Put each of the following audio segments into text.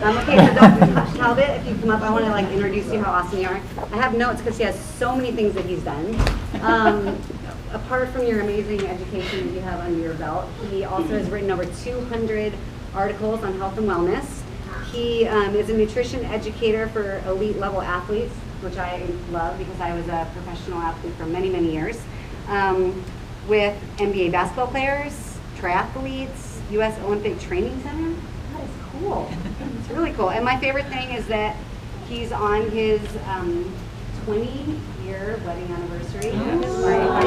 Okay, so Dr. Talbott, if you come up, I want to like introduce you how awesome you are. I have notes because he has so many things that he's done. Apart from your amazing education that you have under your belt, he also has written over 200 articles on health and wellness. He is a nutrition educator for elite level athletes, which I love because I was a professional athlete for many, many years, with NBA basketball players, triathletes, U.S. Olympic Training Center. That is cool. It's really cool. And my favorite thing is that he's on his 20-year wedding anniversary of his wife. I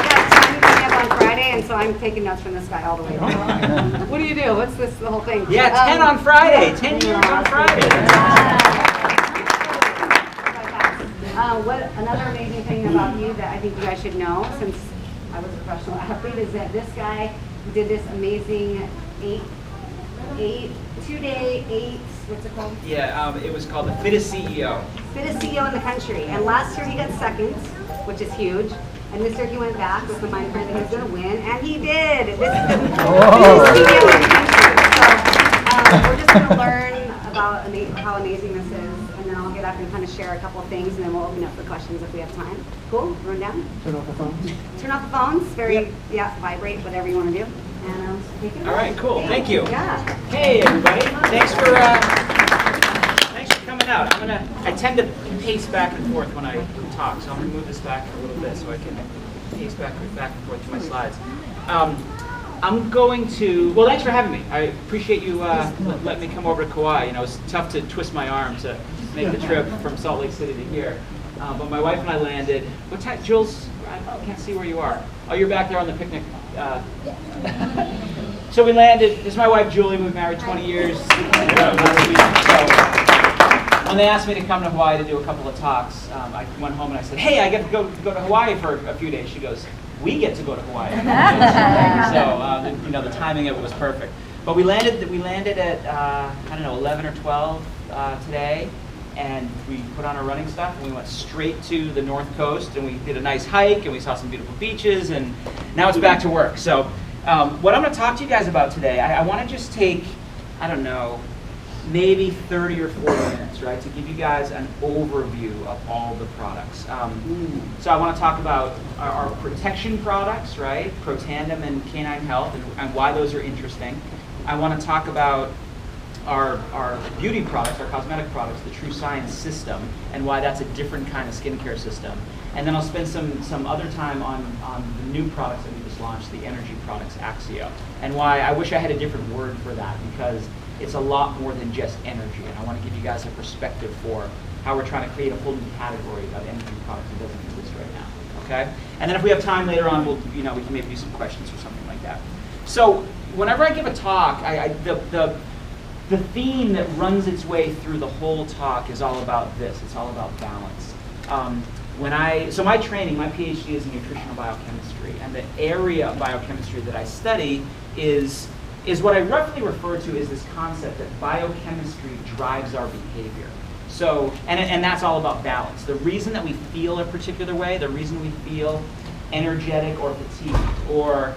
got time coming up on Friday, and so I'm taking notes from this guy all the way along. What do you do? What's this, the whole thing? Yeah, 10 on Friday. 10 years on Friday. What another amazing thing about you that I think you guys should know, since I was a professional athlete, is that this guy did this amazing two-day, what's it called? Yeah, it was called the Fittest CEO. Fittest CEO in the country. And last year he got second, which is huge. And this year he went back with the mind frame that he was going to win, and he did. This is the Fittest CEO in the country. So we're just going to learn about how amazing this is, and then I'll get up and kind of share a couple of things, and then we'll open up for questions if we have time. Cool? Run down? Turn off the phones. Turn off the phones. Vibrate, whatever you want to do. And take it. All right, cool. Thank you. Yeah. Hey, everybody. Thanks for coming out. I tend to pace back and forth when I talk, so I'm going to move this back a little bit so I can pace back and forth to my slides. I'm going to, well, thanks for having me. I appreciate you letting me come over to Kauai. You know, it's tough to twist my arm to make the trip from Salt Lake City to here. But my wife and I landed. What time, Jules? I can't see where you are. Oh, you're back there on the picnic. So we landed. This is my wife, Julie. We've been married 20 years. When they asked me to come to Hawaii to do a couple of talks, I went home and I said, hey, I get to go to Hawaii for a few days. She goes, we get to go to Hawaii. So, you know, the timing of it was perfect. But we landed at, I don't know, 11 or 12 today. And we put on our running stuff and we went straight to the North Coast and we did a nice hike and we saw some beautiful beaches, and now it's back to work. So what I'm going to talk to you guys about today, I want to just take, I don't know, maybe 30 or 40 minutes, right, to give you guys an overview of all the products. So I want to talk about our protection products, right, Protandem and Canine Health, and why those are interesting. I want to talk about our beauty products, our cosmetic products, the True Science system, and why that's a different kind of skincare system. And then I'll spend some other time on the new products that we just launched, the energy products, Axio, and why I wish I had a different word for that, because it's a lot more than just energy, and I want to give you guys a perspective for how we're trying to create a whole new category of energy products that doesn't exist right now. Okay? And then if we have time later on, we can maybe do some questions or something like that. So whenever I give a talk, the theme that runs its way through the whole talk is all about this. It's all about balance. So my training, my PhD is in nutritional biochemistry, and the area of biochemistry that I study is what I roughly refer to as this concept that biochemistry drives our behavior. So, and that's all about balance. The reason that we feel a particular way, the reason we feel energetic or fatigued, or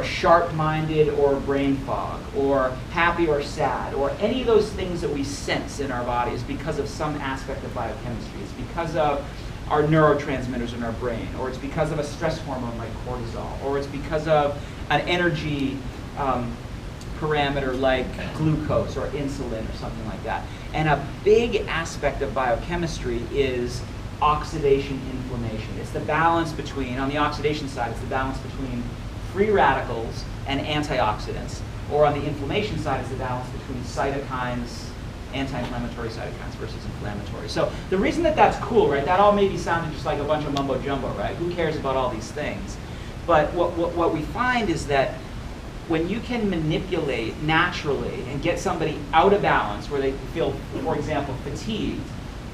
sharp-minded or brain fog, or happy or sad, or any of those things that we sense in our body is because of some aspect of biochemistry. It's because of our neurotransmitters in our brain, or it's because of a stress hormone like cortisol, or it's because of an energy parameter like glucose or insulin or something like that. And a big aspect of biochemistry is oxidation inflammation. It's the balance between, on the oxidation side, it's the balance between free radicals and antioxidants, or on the inflammation side, it's the balance between cytokines, anti-inflammatory cytokines versus inflammatory. So the reason that that's cool, right, that all maybe sounded just like a bunch of mumbo jumbo, right? Who cares about all these things? But what we find is that when you can manipulate naturally and get somebody out of balance where they feel, for example, fatigued,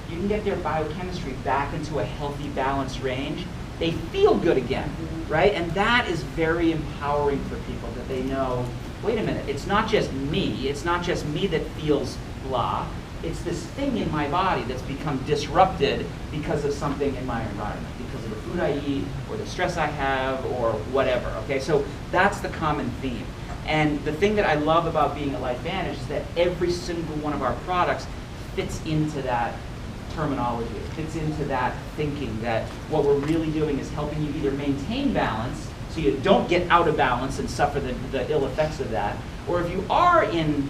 you can get their biochemistry back into a healthy, balanced range. They feel good again, right? And that is very empowering for people, that they know, wait a minute, it's not just me that feels blah, it's this thing in my body that's become disrupted because of something in my environment, because of the food I eat, or the stress I have, or whatever, okay? So that's the common theme. And the thing that I love about being at LifeVantage is that every single one of our products fits into that terminology. It fits into that thinking that what we're really doing is helping you either maintain balance so you don't get out of balance and suffer the ill effects of that, or if you are in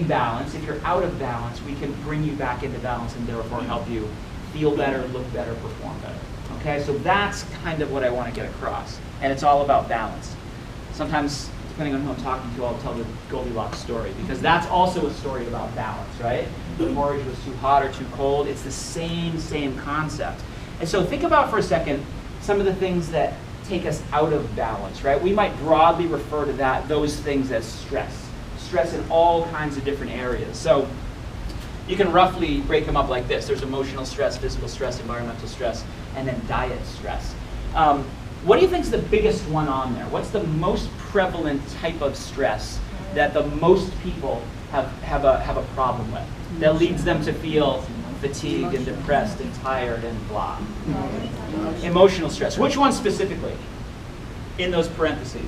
balance, if you're out of balance, we can bring you back into balance and therefore help you feel better, look better, perform better. Okay, so that's kind of what I want to get across. And it's all about balance. Sometimes, depending on who I'm talking to, I'll tell the Goldilocks story, because that's also a story about balance, right? The porridge was too hot or too cold. It's the same concept. And so think about for a second some of the things that take us out of balance, right? We might broadly refer to those things as stress. Stress in all kinds of different areas. So you can roughly break them up like this. There's emotional stress, physical stress, environmental stress, and then diet stress. What do you think is the biggest one on there? What's the most prevalent type of stress that the most people have a problem with, that leads them to feel fatigued and depressed and tired and blah? Emotional stress. Which one specifically? In those parentheses.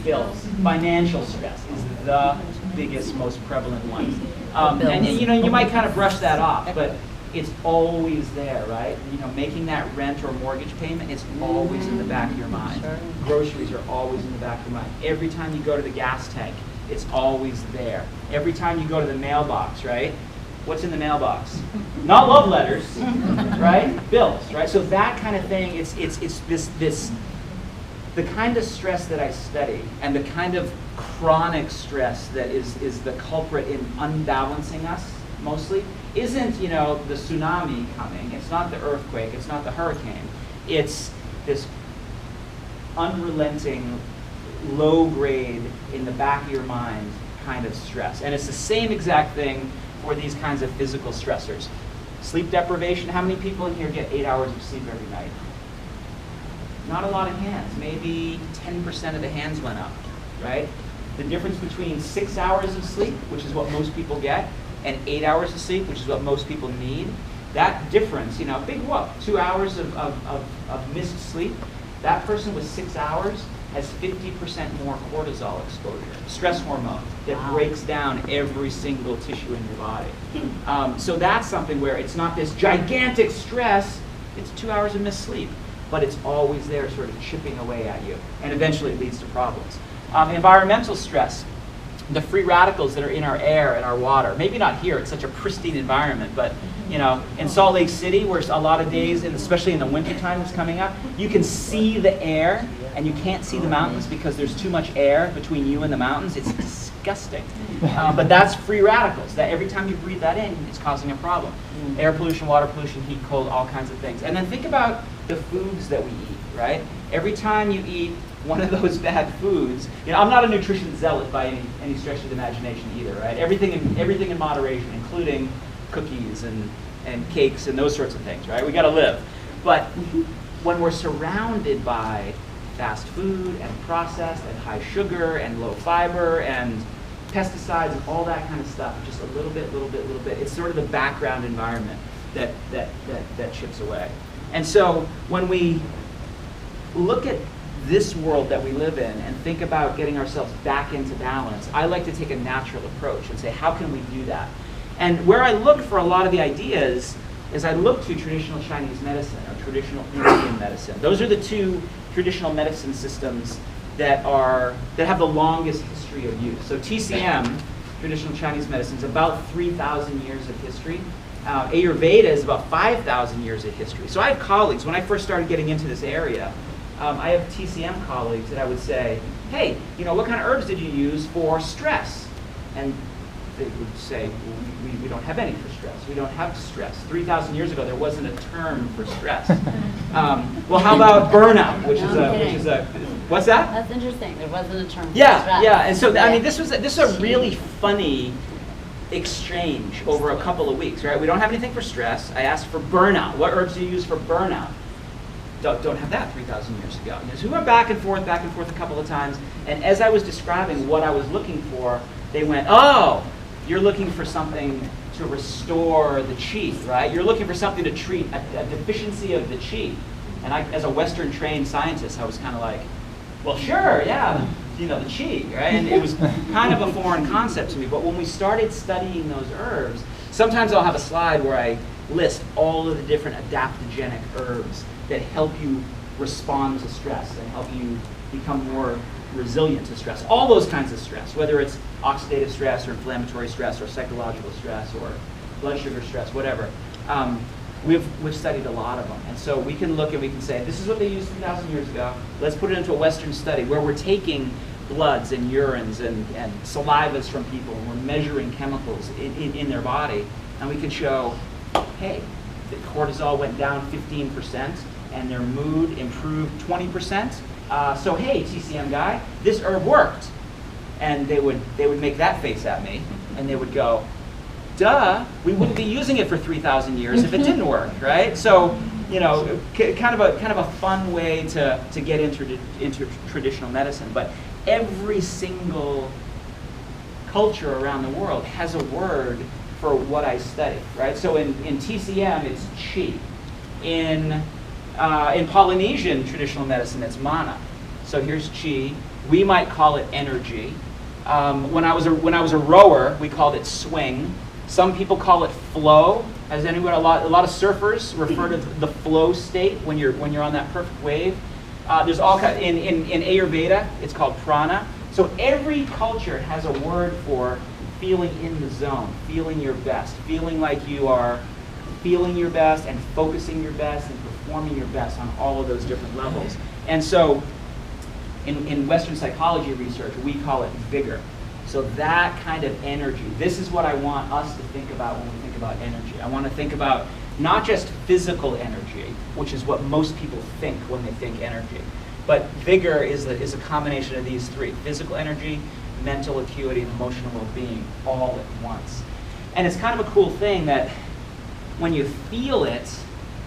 Bills. Financial stress is the biggest, most prevalent one. And you might kind of brush that off, but it's always there, right? Making that rent or mortgage payment, it's always in the back of your mind. Groceries are always in the back of your mind. Every time you go to the gas tank, it's always there. Every time you go to the mailbox, right? What's in the mailbox? Not love letters, right? Bills, right? So that kind of thing, it's this the kind of stress that I study, and the kind of chronic stress that is the culprit in unbalancing us mostly, isn't the tsunami coming, it's not the earthquake, it's not the hurricane, it's this unrelenting, low grade, in the back of your mind kind of stress. And it's the same exact thing for these kinds of physical stressors. Sleep deprivation, how many people in here get 8 hours of sleep every night? Not a lot of hands. Maybe 10% of the hands went up, right? The difference between 6 hours of sleep, which is what most people get, and 8 hours of sleep, which is what most people need, that difference, big whoop, 2 hours of missed sleep, that person with 6 hours has 50% more cortisol exposure, stress hormone that breaks down every single tissue in your body. So that's something where it's not this gigantic stress, it's 2 hours of missed sleep, but it's always there sort of chipping away at you, and eventually it leads to problems. Environmental stress, the free radicals that are in our air and our water, maybe not here, it's such a pristine environment, but in Salt Lake City, where a lot of days, and especially in the wintertime that's coming up, you can see the air, and you can't see the mountains because there's too much air between you and the mountains. It's disgusting. But that's free radicals, that every time you breathe that in, it's causing a problem. Air pollution, water pollution, heat, cold, all kinds of things. And then think about the foods that we eat, right? Every time you eat one of those bad foods, I'm not a nutrition zealot by any stretch of the imagination either, right? Everything in moderation, including cookies and cakes and those sorts of things, right? We got to live. But when we're surrounded by fast food and processed and high sugar and low fiber and pesticides and all that kind of stuff, just a little bit, it's sort of the background environment that chips away. And so when we look at this world that we live in and think about getting ourselves back into balance, I like to take a natural approach and say, how can we do that? And where I look for a lot of the ideas is I look to traditional Chinese medicine or traditional Indian medicine. Those are the two traditional medicine systems that have the longest history of use. So TCM, traditional Chinese medicine, is about 3,000 years of history. Ayurveda is about 5,000 years of history. So I have colleagues, when I first started getting into this area, I have TCM colleagues that I would say, hey, what kind of herbs did you use for stress? And they would say, well, we don't have any for stress. We don't have stress. 3,000 years ago, there wasn't a term for stress. Well, how about burnout, which is a what's that? That's interesting. There wasn't a term for stress. Yeah. And so, this is a really funny exchange over a couple of weeks, right? We don't have anything for stress. I asked for burnout. What herbs do you use for burnout? Don't have that 3,000 years ago. So we went back and forth a couple of times, and as I was describing what I was looking for, they went, oh, you're looking for something to restore the chi, right? You're looking for something to treat a deficiency of the chi. And I, as a Western trained scientist, I was kind of like, well, sure, yeah. the qi, right? And it was kind of a foreign concept to me. But when we started studying those herbs, sometimes I'll have a slide where I list all of the different adaptogenic herbs that help you respond to stress and help you become more resilient to stress. All those kinds of stress, whether it's oxidative stress or inflammatory stress or psychological stress or blood sugar stress, whatever. We've studied a lot of them. And so we can look and we can say, this is what they used 2,000 years ago. Let's put it into a Western study where we're taking bloods and urines and salivas from people and we're measuring chemicals in their body. And we can show, hey, the cortisol went down 15% and their mood improved 20%. So hey, TCM guy, this herb worked. And they would make that face at me and they would go, duh, we wouldn't be using it for 3,000 years if it didn't work, right? So, kind of a fun way to get into traditional medicine. But every single culture around the world has a word for what I study, right? So in TCM, it's qi. In Polynesian traditional medicine, it's mana. So here's qi. We might call it energy. When I was a rower, we called it swing. Some people call it flow. As anyone, a lot of surfers refer to the flow state when you're on that perfect wave. There's all kind in Ayurveda, it's called prana. So every culture has a word for feeling in the zone, feeling your best, feeling like you are feeling your best and focusing your best and performing your best on all of those different levels. And so in Western psychology research, we call it vigor. So that kind of energy, this is what I want us to think about when we think about energy. I want to think about not just physical energy, which is what most people think when they think energy, but vigor is a combination of these three: physical energy, mental acuity, and emotional well-being all at once. And it's kind of a cool thing that when you feel it,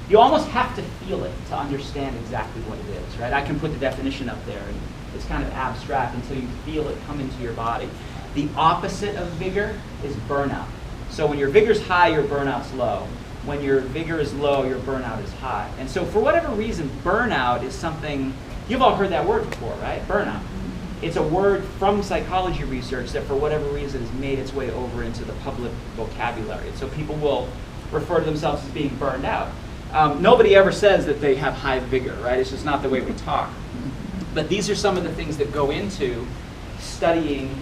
you almost have to feel it to understand exactly what it is, right? I can put the definition up there, and it's kind of abstract until you feel it come into your body. The opposite of vigor is burnout. So when your vigor's high, your burnout's low. When your vigor is low, your burnout is high. And so for whatever reason, burnout is something, you've all heard that word before, right? Burnout. It's a word from psychology research that for whatever reason has made its way over into the public vocabulary. And so people will refer to themselves as being burned out. Nobody ever says that they have high vigor, right? It's just not the way we talk. But these are some of the things that go into studying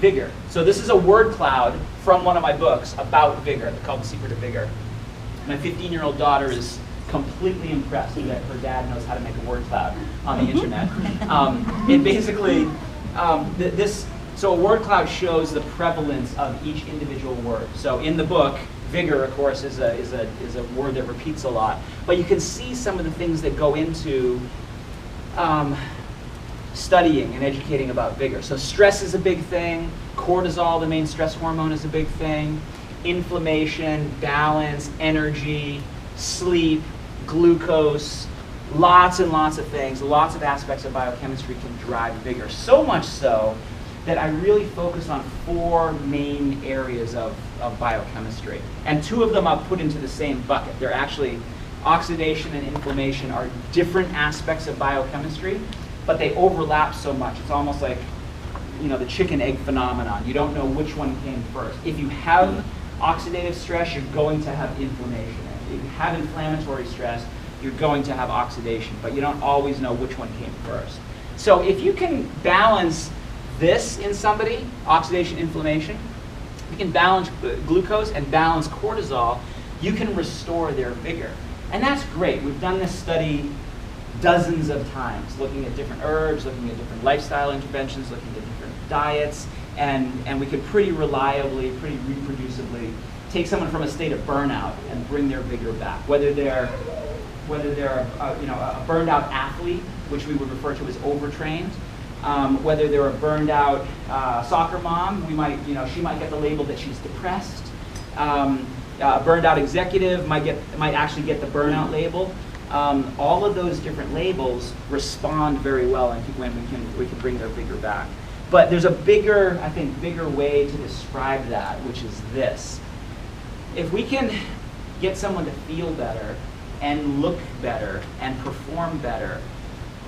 vigor. So this is a word cloud from one of my books about vigor, called The Secret of Vigor. My 15-year-old daughter is completely impressed that her dad knows how to make a word cloud on the internet. It basically, so a word cloud shows the prevalence of each individual word. So in the book, vigor, of course, is a word that repeats a lot. But you can see some of the things that go into studying and educating about vigor. So stress is a big thing. Cortisol, the main stress hormone, is a big thing. Inflammation, balance, energy, sleep, glucose, lots and lots of things, lots of aspects of biochemistry can drive vigor. So much so that I really focus on 4 main areas of biochemistry. And 2 of them I'll put into the same bucket. They're actually, oxidation and inflammation are different aspects of biochemistry, but they overlap so much. It's almost like, the chicken egg phenomenon. You don't know which one came first. If you have oxidative stress, you're going to have inflammation. If you have inflammatory stress, you're going to have oxidation, but you don't always know which one came first. So if you can balance this in somebody, oxidation, inflammation, you can balance glucose and balance cortisol, you can restore their vigor. And that's great. We've done this study dozens of times, looking at different herbs, looking at different lifestyle interventions, looking at different diets, and we can pretty reliably, pretty reproducibly take someone from a state of burnout and bring their vigor back. Whether they're a burned out athlete, which we would refer to as overtrained, whether they're a burned out soccer mom, she might get the label that she's depressed. A burned out executive might actually get the burnout label. All of those different labels respond very well when we can bring their vigor back. But there's a bigger way to describe that, which is this. If we can get someone to feel better and look better and perform better,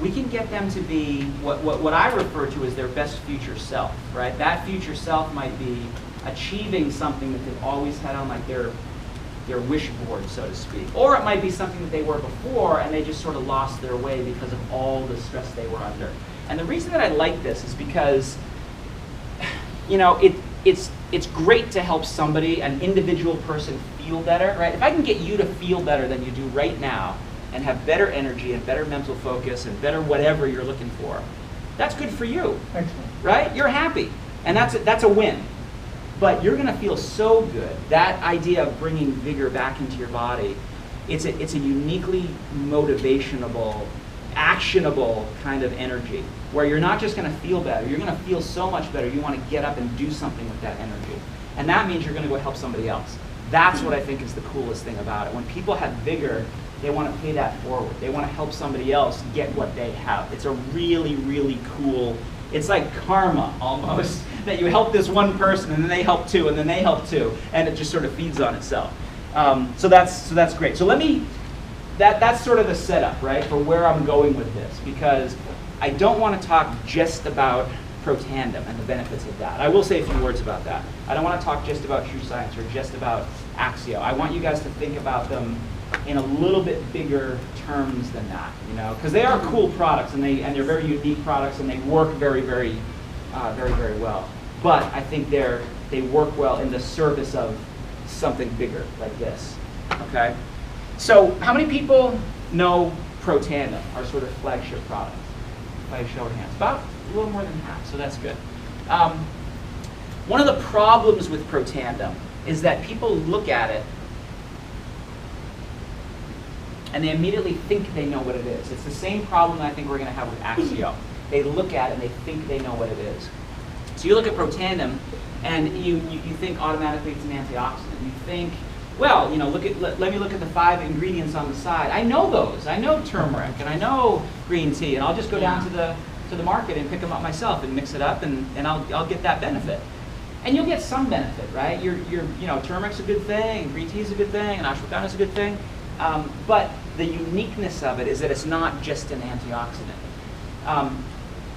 we can get them to be what I refer to as their best future self, right? That future self might be achieving something that they've always had on like their wish board, so to speak. Or it might be something that they were before and they just sort of lost their way because of all the stress they were under. And the reason that I like this is because, you know, it's great to help somebody, an individual person, feel better, right? If I can get you to feel better than you do right now and have better energy and better mental focus and better whatever you're looking for, that's good for you. Excellent. Right? You're happy. And that's a win. But you're going to feel so good. That idea of bringing vigor back into your body, it's a uniquely motivational, actionable kind of energy where you're not just going to feel better, you're going to feel so much better you want to get up and do something with that energy. And that means you're going to go help somebody else. That's what I think is the coolest thing about it. When people have vigor, they want to pay that forward. They want to help somebody else get what they have. It's a really, really cool, it's like karma almost, that you help this one person and then they help two and then they help two, and it just sort of feeds on itself. So that's great. So that's sort of the setup, right, for where I'm going with this, because I don't want to talk just about Protandem and the benefits of that. I will say a few words about that. I don't want to talk just about True Science or just about Axio. I want you guys to think about them in a little bit bigger terms than that, you know, because they are cool products and they're very unique products and they work very, very well. But I think they work well in the service of something bigger like this. Okay. So how many people know Protandem, our sort of flagship product? By a show of hands, about a little more than half. So that's good. One of the problems with Protandem is that people look at it and they immediately think they know what it is. It's the same problem that I think we're going to have with Axio. They look at it and they think they know what it is. So you look at Protandem and you think automatically it's an antioxidant. You think, well, you know, let me look at the 5 ingredients on the side. I know those. I know turmeric and I know green tea, and I'll just go down to the market and pick them up myself and mix it up, and I'll get that benefit. And you'll get some benefit, right? You know, turmeric's a good thing, green tea's a good thing, and ashwagandha's a good thing. But the uniqueness of it is that it's not just an antioxidant.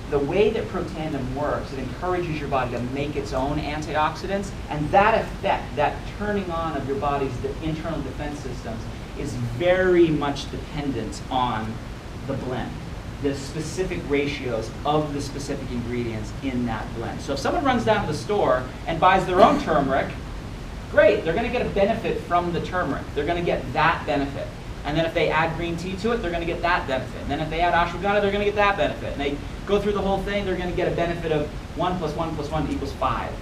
The way that Protandem works, it encourages your body to make its own antioxidants, and that effect, that turning on of your body's internal defense systems, is very much dependent on the blend, the specific ratios of the specific ingredients in that blend. So if someone runs down to the store and buys their own turmeric, great, they're going to get a benefit from the turmeric. They're going to get that benefit. And then if they add green tea to it, they're going to get that benefit. And then if they add ashwagandha, they're going to get that benefit. And they go through the whole thing, they're going to get a benefit of 1 + 1 + 1 = 5.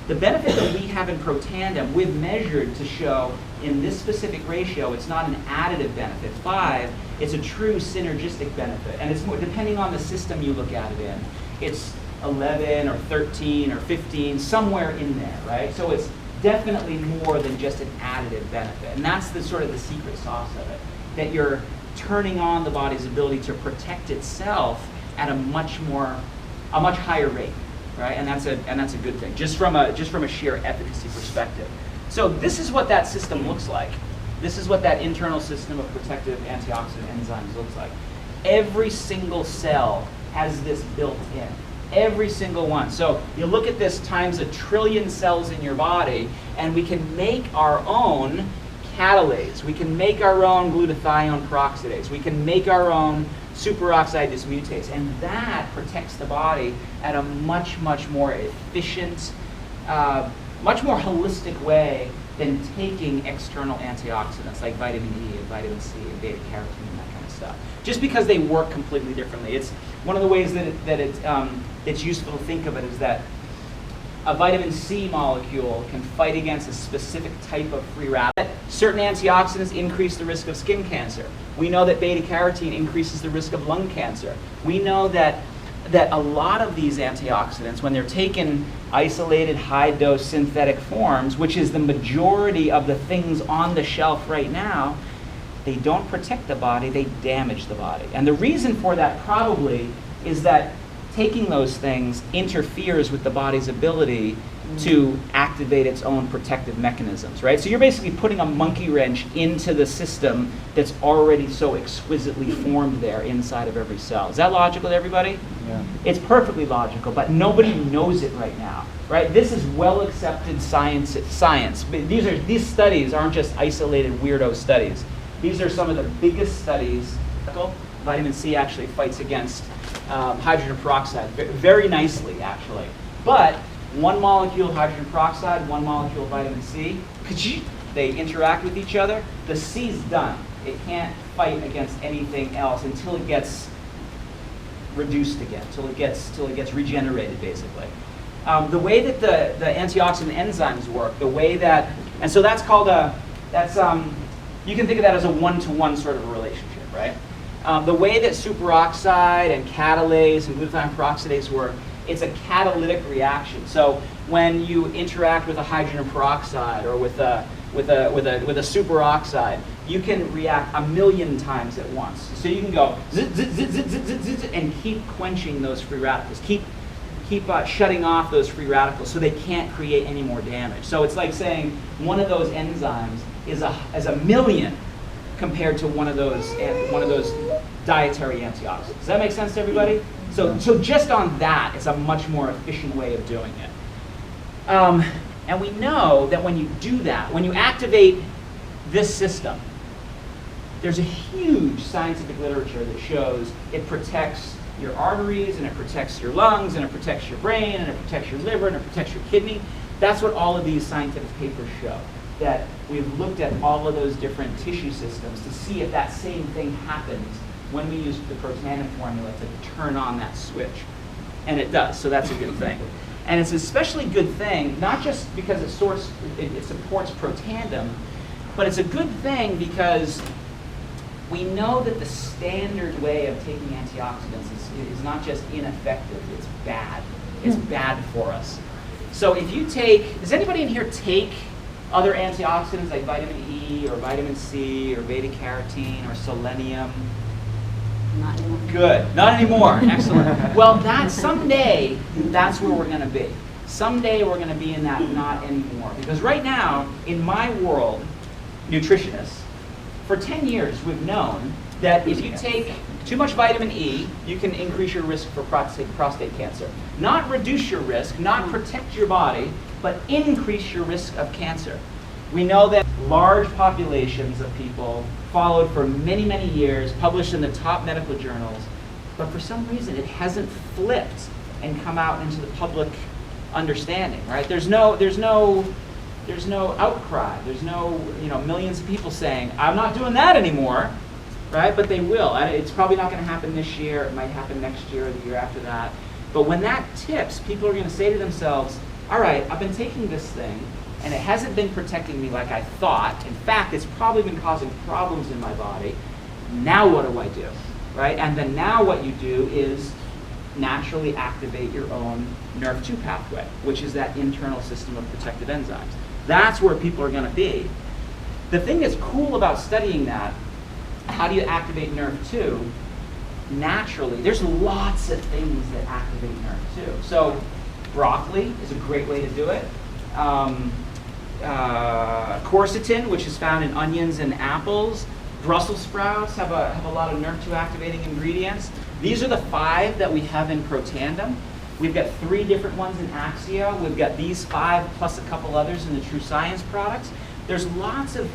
The benefit that we have in Protandem, we've measured to show in this specific ratio, it's not an additive benefit, 5, it's a true synergistic benefit. And it's more, depending on the system you look at it in, it's 11 or 13 or 15, somewhere in there, right? So it's definitely more than just an additive benefit. And that's the sort of the secret sauce of it, that you're turning on the body's ability to protect itself at a much higher rate, right? And that's a good thing, just from a sheer efficacy perspective. So this is what that system looks like. This is what that internal system of protective antioxidant enzymes looks like. Every single cell has this built in. Every single one. So you look at this times 1 trillion cells in your body, and we can make our own catalase. We can make our own glutathione peroxidase. We can make our own superoxide dismutase, and that protects the body at a much more efficient, much more holistic way than taking external antioxidants like vitamin E and vitamin C and beta carotene and that kind of stuff. Just because they work completely differently. It's one of the ways that it's useful to think of it is that a vitamin C molecule can fight against a specific type of free radical. Certain antioxidants increase the risk of skin cancer. We know that beta carotene increases the risk of lung cancer. We know that a lot of these antioxidants, when they're taken isolated high-dose synthetic forms, which is the majority of the things on the shelf right now, they don't protect the body, they damage the body. And the reason for that probably is that taking those things interferes with the body's ability to activate its own protective mechanisms, right? So you're basically putting a monkey wrench into the system that's already so exquisitely formed there inside of every cell. Is that logical to everybody? Yeah. It's perfectly logical, but nobody knows it right now, right? This is well accepted science. But these studies aren't just isolated weirdo studies. These are some of the biggest studies. Vitamin C actually fights against hydrogen peroxide very nicely, actually. But one molecule hydrogen peroxide, one molecule vitamin C, they interact with each other. The C's done. It can't fight against anything else until it gets reduced again, till it gets regenerated, basically. The way that the antioxidant enzymes work, the way that, and so that's called you can think of that as a one-to-one sort of a relationship, right? The way that superoxide and catalase and glutathione peroxidase work, it's a catalytic reaction. So when you interact with a hydrogen peroxide or with a superoxide, you can react 1,000,000 times at once. So you can go zit, zit, zit, zit, zit, zit, zit, and keep quenching those free radicals. Keep shutting off those free radicals so they can't create any more damage. So it's like saying one of those enzymes is a million compared to one of those dietary antioxidants. Does that make sense to everybody? So just on that, it's a much more efficient way of doing it. And we know that when you do that, when you activate this system, there's a huge scientific literature that shows it protects your arteries, and it protects your lungs, and it protects your brain, and it protects your liver, and it protects your kidney. That's what all of these scientific papers show, that we've looked at all of those different tissue systems to see if that same thing happens when we use the Protandim formula to turn on that switch. And it does, so that's a good thing. And it's an especially good thing, not just because it supports Protandim, but it's a good thing because we know that the standard way of taking antioxidants is not just ineffective, it's bad. It's bad for us. So if you take, does anybody in here take other antioxidants like vitamin E or vitamin C or beta carotene or selenium? Not anymore. Good. Not anymore. Excellent. Well, someday, that's where we're going to be. Someday we're going to be in that not anymore. Because right now, in my world, nutritionists, for 10 years we've known that if you take too much vitamin E, you can increase your risk for prostate cancer. Not reduce your risk, not protect your body, but increase your risk of cancer. We know that large populations of people followed for many, many years, published in the top medical journals, but for some reason it hasn't flipped and come out into the public understanding, right? There's no outcry. There's no, millions of people saying, I'm not doing that anymore, right? But they will. It's probably not going to happen this year. It might happen next year or the year after that. But when that tips, people are going to say to themselves, all right, I've been taking this thing, and it hasn't been protecting me like I thought. In fact, it's probably been causing problems in my body. Now what do I do, right? And then now what you do is naturally activate your own NRF2 pathway, which is that internal system of protective enzymes. That's where people are going to be. The thing that's cool about studying that, how do you activate NRF2? Naturally, there's lots of things that activate NRF2. So broccoli is a great way to do it. Quercetin, which is found in onions and apples. Brussels sprouts have a lot of NRF2 activating ingredients. These are the 5 that we have in Protandim. We've got 3 different ones in Axia. We've got these 5 plus a couple others in the True Science products. There's lots of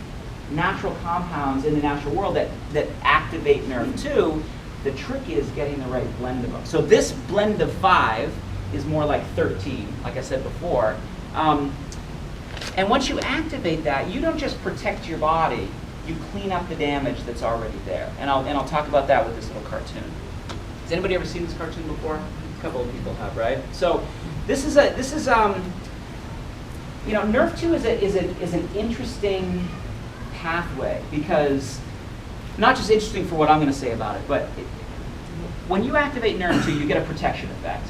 natural compounds in the natural world that activate NRF2. The trick is getting the right blend of them. So this blend of 5 is more like 13, like I said before. And once you activate that, you don't just protect your body, you clean up the damage that's already there. And I'll talk about that with this little cartoon. Has anybody ever seen this cartoon before? A couple of people have, right? So this is NRF2 is an interesting pathway because not just interesting for what I'm going to say about it, but when you activate NRF2, you get a protection effect.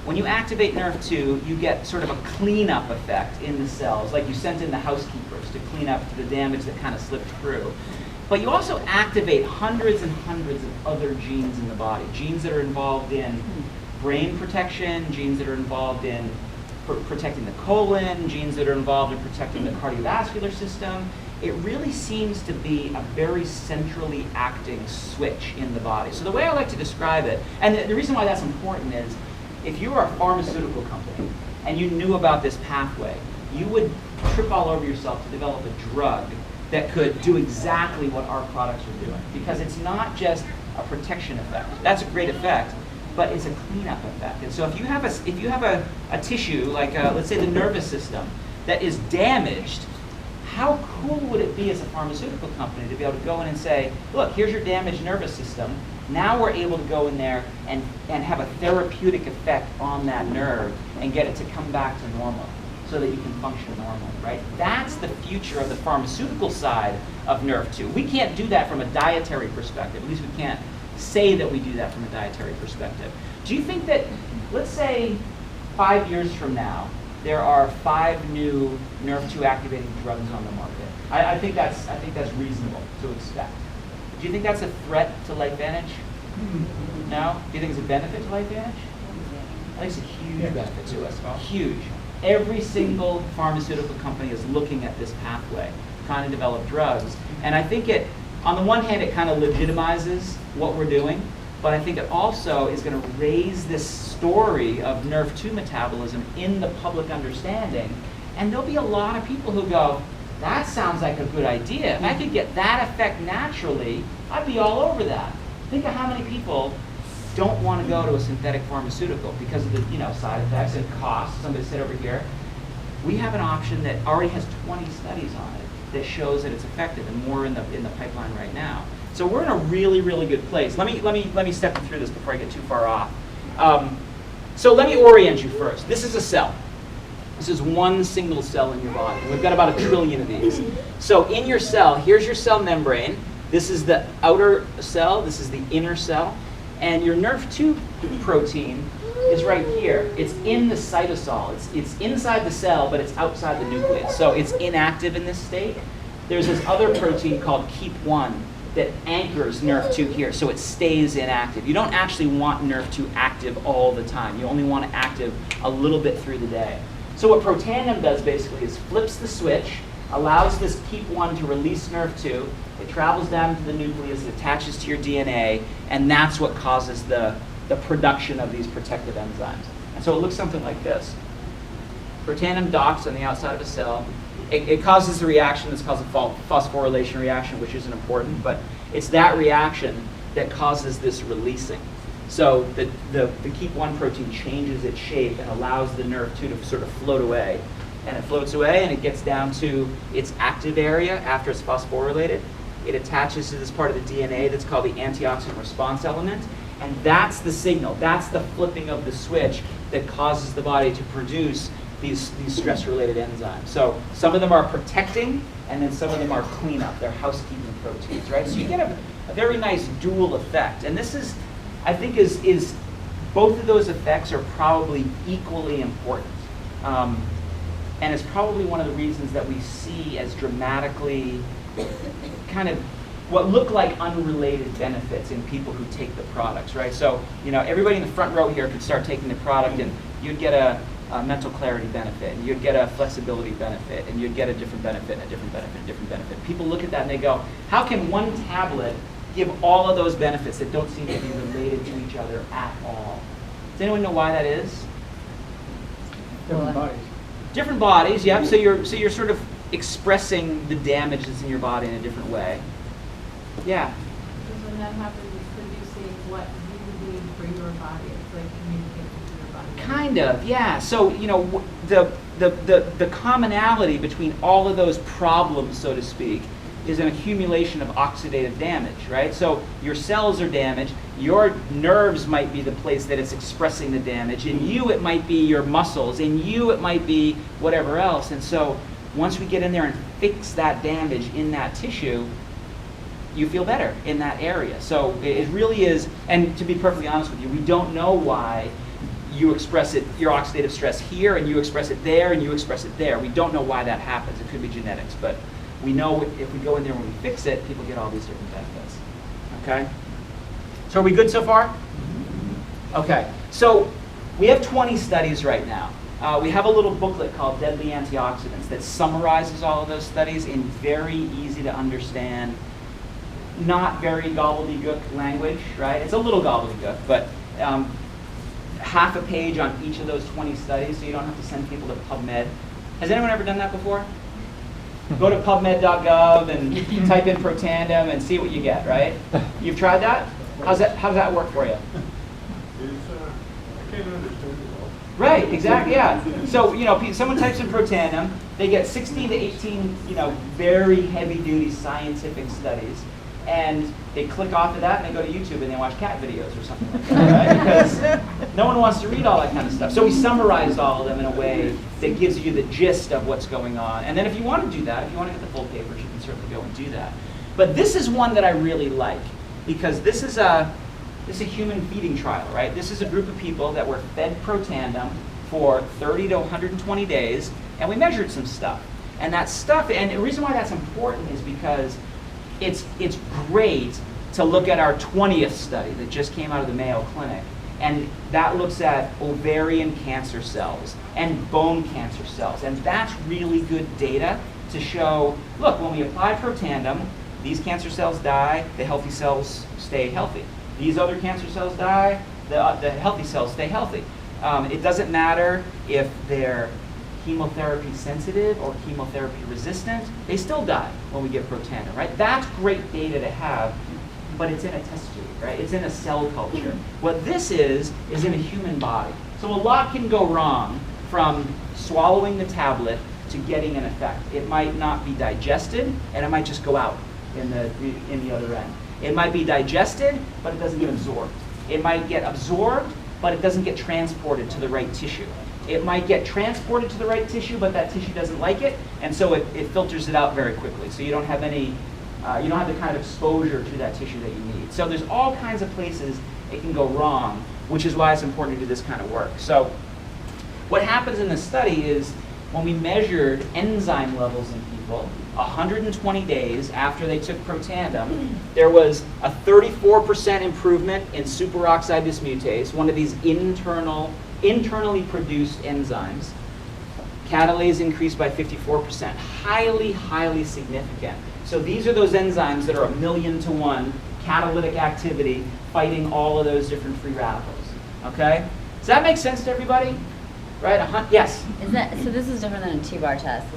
When you activate NRF2, you get sort of a cleanup effect in the cells, like you sent in the housekeepers to clean up the damage that kind of slipped through. But you also activate hundreds and hundreds of other genes in the body, genes that are involved in brain protection, genes that are involved in protecting the colon, genes that are involved in protecting the cardiovascular system. It really seems to be a very centrally acting switch in the body. So the way I like to describe it, and the reason why that's important is, if you were a pharmaceutical company and you knew about this pathway, you would trip all over yourself to develop a drug that could do exactly what our products are doing. Because it's not just a protection effect. That's a great effect, but it's a cleanup effect. And so if you have a tissue, like let's say the nervous system, that is damaged, how cool would it be as a pharmaceutical company to be able to go in and say, look, here's your damaged nervous system. Now we're able to go in there and have a therapeutic effect on that nerve and get it to come back to normal so that you can function normally, right? That's the future of the pharmaceutical side of NERV2. We can't do that from a dietary perspective. At least we can't say that we do that from a dietary perspective. Do you think that, let's say 5 years from now, there are 5 new NERV2 activating drugs on the market? I think that's reasonable to expect. Do you think that's a threat to LifeVantage? No? Do you think it's a benefit to LifeVantage? I think it's a huge benefit to us. Huge. Every single pharmaceutical company is looking at this pathway, trying to develop drugs. And I think it, on the one hand, it kind of legitimizes what we're doing, but I think it also is going to raise this story of NERV2 metabolism in the public understanding. And there'll be a lot of people who go, that sounds like a good idea. If I could get that effect naturally, I'd be all over that. Think of how many people don't want to go to a synthetic pharmaceutical because of the side effects and costs. Somebody said over here, we have an option that already has 20 studies on it that shows that it's effective, and more in the pipeline right now. So we're in a really, really good place. Let me step you through this before I get too far off. So let me orient you first. This is a cell. This is one single cell in your body. We've got about 1 trillion of these. So in your cell, here's your cell membrane. This is the outer cell. This is the inner cell. And your NERV2 protein is right here. It's in the cytosol. It's inside the cell, but it's outside the nucleus. So it's inactive in this state. There's this other protein called KEAP1 that anchors NERV2 here, so it stays inactive. You don't actually want NERV2 active all the time. You only want it active a little bit through the day. So what protandim does basically is flips the switch, allows this KEAP1 to release NERV2. It travels down to the nucleus, it attaches to your DNA, and that's what causes the production of these protective enzymes. And so it looks something like this. Protandim docks on the outside of a cell. It causes the reaction that's called a phosphorylation reaction, which isn't important, but it's that reaction that causes this releasing. So the KEAP1 protein changes its shape and allows the NERV2 to sort of float away. And it floats away and it gets down to its active area after it's phosphorylated. It attaches to this part of the DNA that's called the antioxidant response element. And that's the signal, that's the flipping of the switch that causes the body to produce these stress-related enzymes. So some of them are protecting, and then some of them are cleanup. They're housekeeping proteins, right? So you get a very nice dual effect. And this is, I think, is both of those effects are probably equally important. And it's probably one of the reasons that we see as dramatically kind of what look like unrelated benefits in people who take the products, right? So, everybody in the front row here could start taking the product and you'd get a mental clarity benefit, and you'd get a flexibility benefit, and you'd get a different benefit, and a different benefit, and a different benefit. People look at that and they go, how can one tablet give all of those benefits that don't seem to be related to each other at all? Does anyone know why that is? Different bodies. Different bodies, yeah. So you're sort of expressing the damage that's in your body in a different way. Yeah. Because when that happens, it's producing what you need for your body. It's like communicating to your body. Kind of, yeah. So the commonality between all of those problems, so to speak, is an accumulation of oxidative damage, right? So your cells are damaged, your nerves might be the place that it's expressing the damage, in you it might be your muscles, in you it might be whatever else. And so once we get in there and fix that damage in that tissue, you feel better in that area. So it really is, and to be perfectly honest with you, we don't know why you express it, your oxidative stress here, and you express it there, and you express it there. We don't know why that happens. It could be genetics, but we know if we go in there when we fix it, people get all these different benefits. Okay? So are we good so far? Okay. So we have 20 studies right now. we have a little booklet called Deadly Antioxidants that summarizes all of those studies in very easy to understand, not very gobbledygook language, right? It's a little gobbledygook, but half a page on each of those 20 studies, so you don't have to send people to PubMed. Has anyone ever done that before? Go to PubMed.gov and type in Protandem and see what you get, right? You've tried that? How does that work for you? I can't understand it all. Right, exactly, yeah. So, someone types in Protandem, they get 16 to 18, very heavy-duty scientific studies, and they click off of that and they go to YouTube and they watch cat videos or something like that, right? Because no one wants to read all that kind of stuff. So we summarized all of them in a way that gives you the gist of what's going on. And then if you want to do that, if you want to get the full papers, you can certainly go and do that. But this is one that I really like, because this is a human feeding trial, right? This is a group of people that were fed Protandem for 30 to 120 days, and we measured some stuff. And that stuff, and the reason why that's important is because it's great to look at our 20th study that just came out of the Mayo Clinic, and that looks at ovarian cancer cells and bone cancer cells, and that's really good data to show, look, when we apply Protandem, these cancer cells die, the healthy cells stay healthy. These other cancer cells die, the healthy cells stay healthy. It doesn't matter if they're chemotherapy sensitive or chemotherapy resistant, they still die when we give Protandem, right? That's great data to have, but it's in a test tube, right? It's in a cell culture. What this is in a human body. So a lot can go wrong from swallowing the tablet to getting an effect. It might not be digested, and it might just go out in the other end. It might be digested, but it doesn't get absorbed. It might get absorbed, but it doesn't get transported to the right tissue. It might get transported to the right tissue, but that tissue doesn't like it, and so it filters it out very quickly. So you don't have the kind of exposure to that tissue that you need. So there's all kinds of places it can go wrong, which is why it's important to do this kind of work. So what happens in the study is when we measured enzyme levels in people 120 days after they took Protandem, there was a 34% improvement in superoxide dismutase, one of these internally produced enzymes. Catalase increased by 54%, highly, highly significant. So these are those enzymes that are 1,000,000 to 1 catalytic activity fighting all of those different free radicals, okay? Does that make sense to everybody? Right, yes? So this is different than a T-bar test?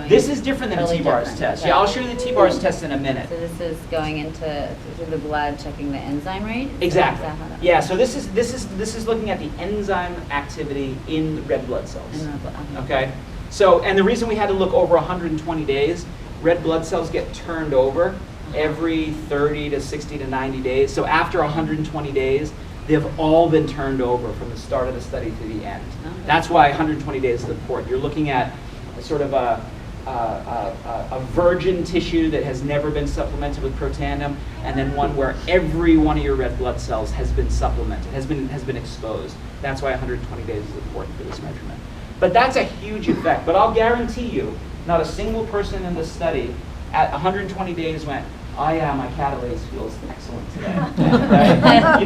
This is different than a totally T-bars different. test. Okay. Yeah, I'll show you the T-bars test in a minute. So this is going through the blood, checking the enzyme rate? Exactly. Is that how that Yeah, so this is looking at the enzyme activity in the red blood cells. In the blood, Okay? So, and the reason we had to look over 120 days, red blood cells get turned over every 30 to 60 to 90 days. So after 120 days, they've all been turned over from the start of the study to the end. Okay. That's why 120 days is important. You're looking at sort of a virgin tissue that has never been supplemented with Protandem, and then one where every one of your red blood cells has been supplemented, has been exposed. That's why 120 days is important for this measurement. But that's a huge effect. But I'll guarantee you, not a single person in this study at 120 days went, oh yeah, my catalase feels excellent today.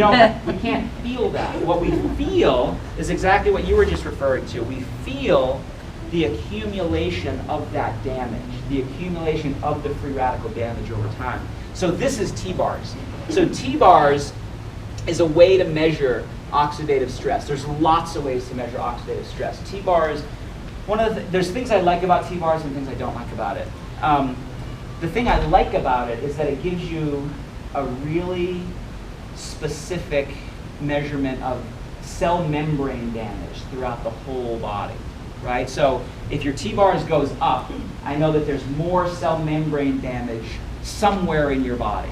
Right? We can't feel that. What we feel is exactly what you were just referring to. We feel the accumulation of that damage, the accumulation of the free radical damage over time. So this is T-bars. So T-bars is a way to measure oxidative stress. There's lots of ways to measure oxidative stress. T-bars, there's things I like about T-bars and things I don't like about it. The thing I like about it is that it gives you a really specific measurement of cell membrane damage throughout the whole body, right? So if your T-bars goes up, I know that there's more cell membrane damage somewhere in your body.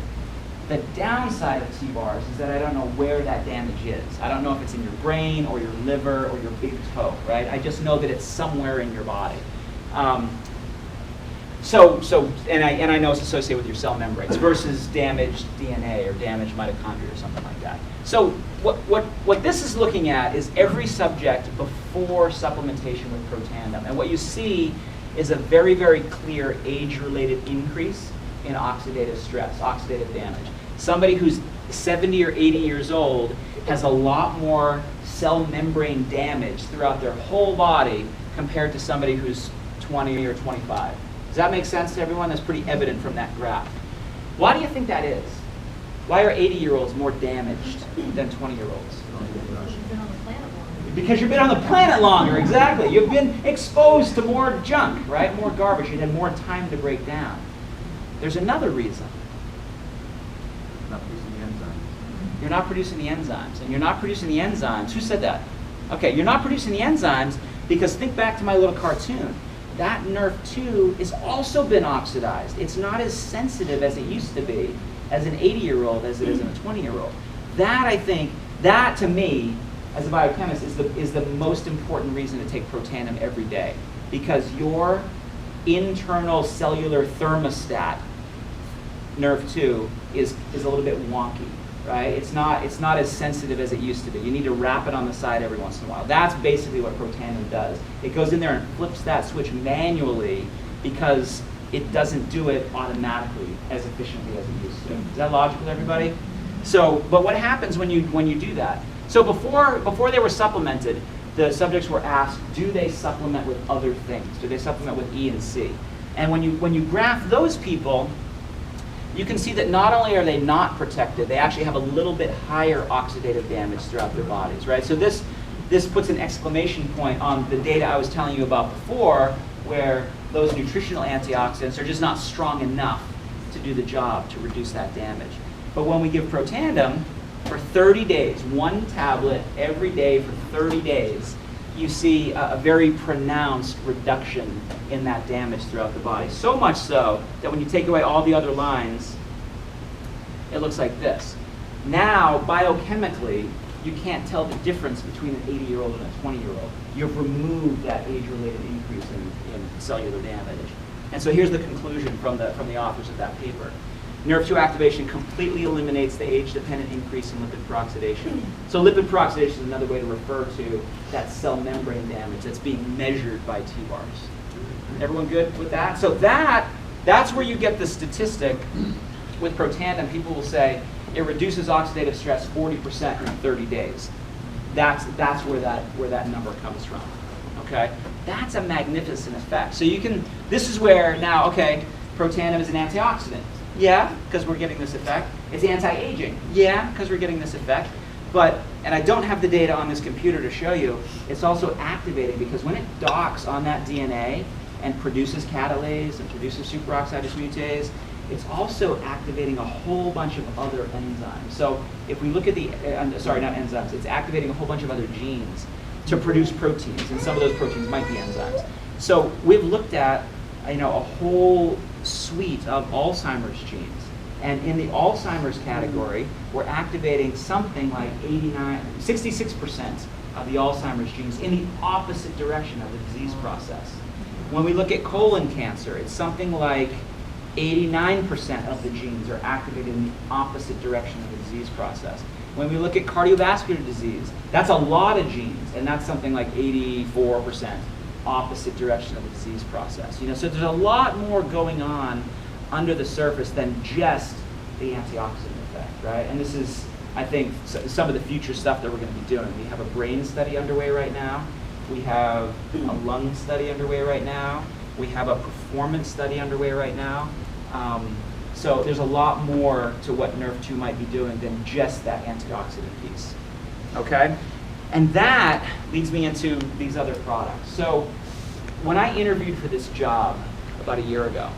The downside of T-bars is that I don't know where that damage is. I don't know if it's in your brain or your liver or your big toe, right? I just know that it's somewhere in your body. And I know it's associated with your cell membranes versus damaged DNA or damaged mitochondria or something like that. So what this is looking at is every subject before supplementation with Protandem. And what you see is a very, very clear age-related increase in oxidative stress, oxidative damage. Somebody who's 70 or 80 years old has a lot more cell membrane damage throughout their whole body compared to somebody who's 20 or 25. Does that make sense to everyone? That's pretty evident from that graph. Why do you think that is? Why are 80-year-olds more damaged than 20-year-olds? You've been on the planet longer. Because you've been on the planet longer, exactly. You've been exposed to more junk, right? More garbage. You've had more time to break down. There's another reason. Not producing the enzymes. You're not producing the enzymes. And you're not producing the enzymes. Who said that? Okay, you're not producing the enzymes because think back to my little cartoon. That nerve 2 has also been oxidized. It's not as sensitive as it used to be as an 80-year-old as it is in a 20-year-old. That, I think, that to me, as a biochemist, is the most important reason to take Protandim every day. Because your internal cellular thermostat, nerve 2, is a little bit wonky, right? It's not as sensitive as it used to be. You need to wrap it on the side every once in a while. That's basically what Protandim does. It goes in there and flips that switch manually because it doesn't do it automatically as efficiently as it used to. Is that logical to everybody? So, but what happens when you do that? So before they were supplemented, the subjects were asked, do they supplement with other things? Do they supplement with E and C? And when you graph those people, you can see that not only are they not protected, they actually have a little bit higher oxidative damage throughout their bodies, right? So this puts an exclamation point on the data I was telling you about before, where those nutritional antioxidants are just not strong enough to do the job to reduce that damage. But when we give Protandim for 30 days, 1 tablet every day for 30 days, you see a very pronounced reduction in that damage throughout the body. So much so that when you take away all the other lines, it looks like this. Now, biochemically, you can't tell the difference between an 80-year-old and a 20-year-old. You've removed that age-related increase in cellular damage. And so here's the conclusion from the authors of that paper. Nerve 2 activation completely eliminates the age-dependent increase in lipid peroxidation. So lipid peroxidation is another way to refer to that cell membrane damage that's being measured by T-bars. Everyone good with that? So that's where you get the statistic with Protandim. People will say it reduces oxidative stress 40% in 30 days. That's where that number comes from. Okay? That's a magnificent effect. So this is where now, okay, Protandim is an antioxidant. Yeah, because we're getting this effect. It's anti-aging. Yeah, because we're getting this effect. But, and I don't have the data on this computer to show you, it's also activating because when it docks on that DNA and produces catalase and produces superoxide dismutase, it's also activating a whole bunch of other enzymes. So if we look at it's activating a whole bunch of other genes to produce proteins, and some of those proteins might be enzymes. So we've looked at a whole suite of Alzheimer's genes. And in the Alzheimer's category, we're activating something like 66% of the Alzheimer's genes in the opposite direction of the disease process. When we look at colon cancer, it's something like 89% of the genes are activated in the opposite direction of the disease process. When we look at cardiovascular disease, that's a lot of genes, and that's something like 84% opposite direction of the disease process. So there's a lot more going on under the surface than just the antioxidant effect, right? And this is, I think, some of the future stuff that we're going to be doing. We have a brain study underway right now. We have a lung study underway right now. We have a performance study underway right now. So there's a lot more to what Nerve 2 might be doing than just that antioxidant piece, okay? And that leads me into these other products. So when I interviewed for this job about a year ago,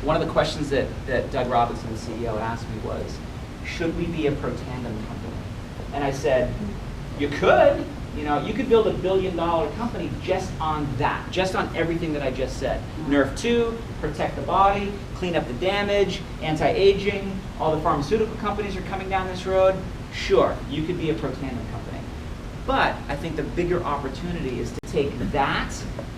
one of the questions that Doug Robinson, the CEO, asked me was, should we be a Protandim company? And I said, you could. You could build $1 billion company just on that, just on everything that I just said. Nerve 2, protect the body, clean up the damage, anti-aging, all the pharmaceutical companies are coming down this road. Sure, you could be a Protandim company. But I think the bigger opportunity is to take that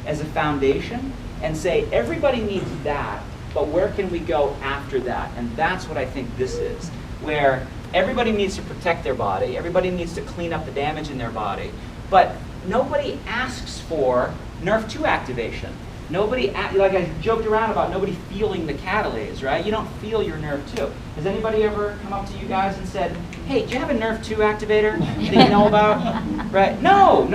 as a foundation and say, everybody needs that, but where can we go after that? And that's what I think this is, where everybody needs to protect their body, everybody needs to clean up the damage in their body, but nobody asks for Nerve 2 activation. Nobody, like I joked around about nobody feeling the catalase, right? You don't feel your nerve 2. Has anybody ever come up to you guys and said, hey, do you have a nerve 2 activator that you know about? Right? No,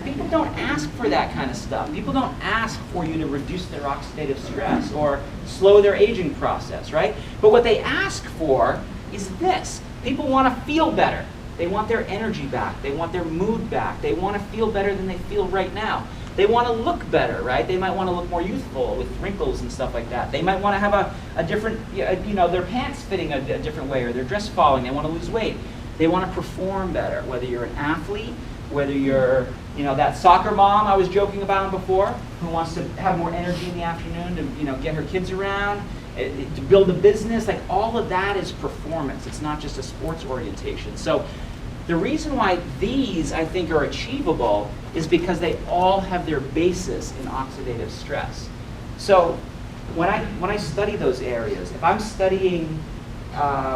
people don't ask for that kind of stuff. People don't ask for you to reduce their oxidative stress or slow their aging process, right? But what they ask for is this. People want to feel better. They want their energy back. They want their mood back. They want to feel better than they feel right now. They want to look better, right? They might want to look more youthful with wrinkles and stuff like that. They might want to have a different, their pants fitting a different way or their dress falling. They want to lose weight. They want to perform better, whether you're an athlete, whether you're, that soccer mom I was joking about before who wants to have more energy in the afternoon to, get her kids around, to build a business. Like all of that is performance. It's not just a sports orientation. So the reason why these, I think, are achievable is because they all have their basis in oxidative stress. So when I study those areas, if I'm studying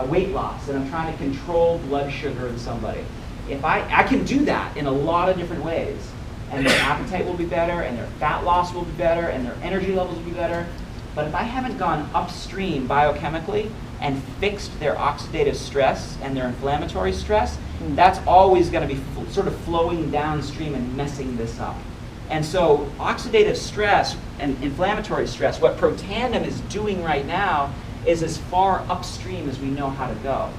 weight loss and I'm trying to control blood sugar in somebody, if I can do that in a lot of different ways, and their appetite will be better, and their fat loss will be better, and their energy levels will be better. But if I haven't gone upstream biochemically and fixed their oxidative stress and their inflammatory stress, that's always going to be sort of flowing downstream and messing this up. And so oxidative stress and inflammatory stress, what Protandim is doing right now is as far upstream as we know how to go.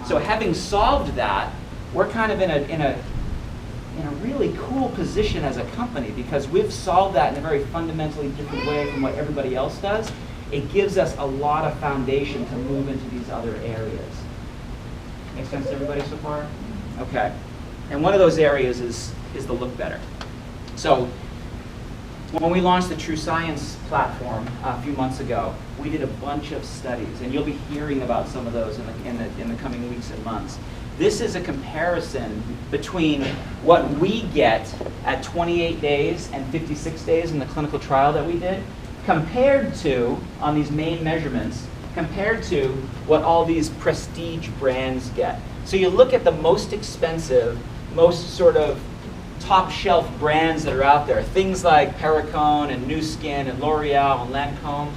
So having solved that, we're kind of in a really cool position as a company because we've solved that in a very fundamentally different way from what everybody else does. It gives us a lot of foundation to move into these other areas. Make sense to everybody so far? Okay. And one of those areas is the look better. So when we launched the True Science platform a few months ago, we did a bunch of studies, and you'll be hearing about some of those in the coming weeks and months. This is a comparison between what we get at 28 days and 56 days in the clinical trial that we did, compared to, on these main measurements, compared to what all these prestige brands get. So you look at the most expensive, most sort of top shelf brands that are out there, things like Perricone and Nu Skin and L'Oreal and Lancome.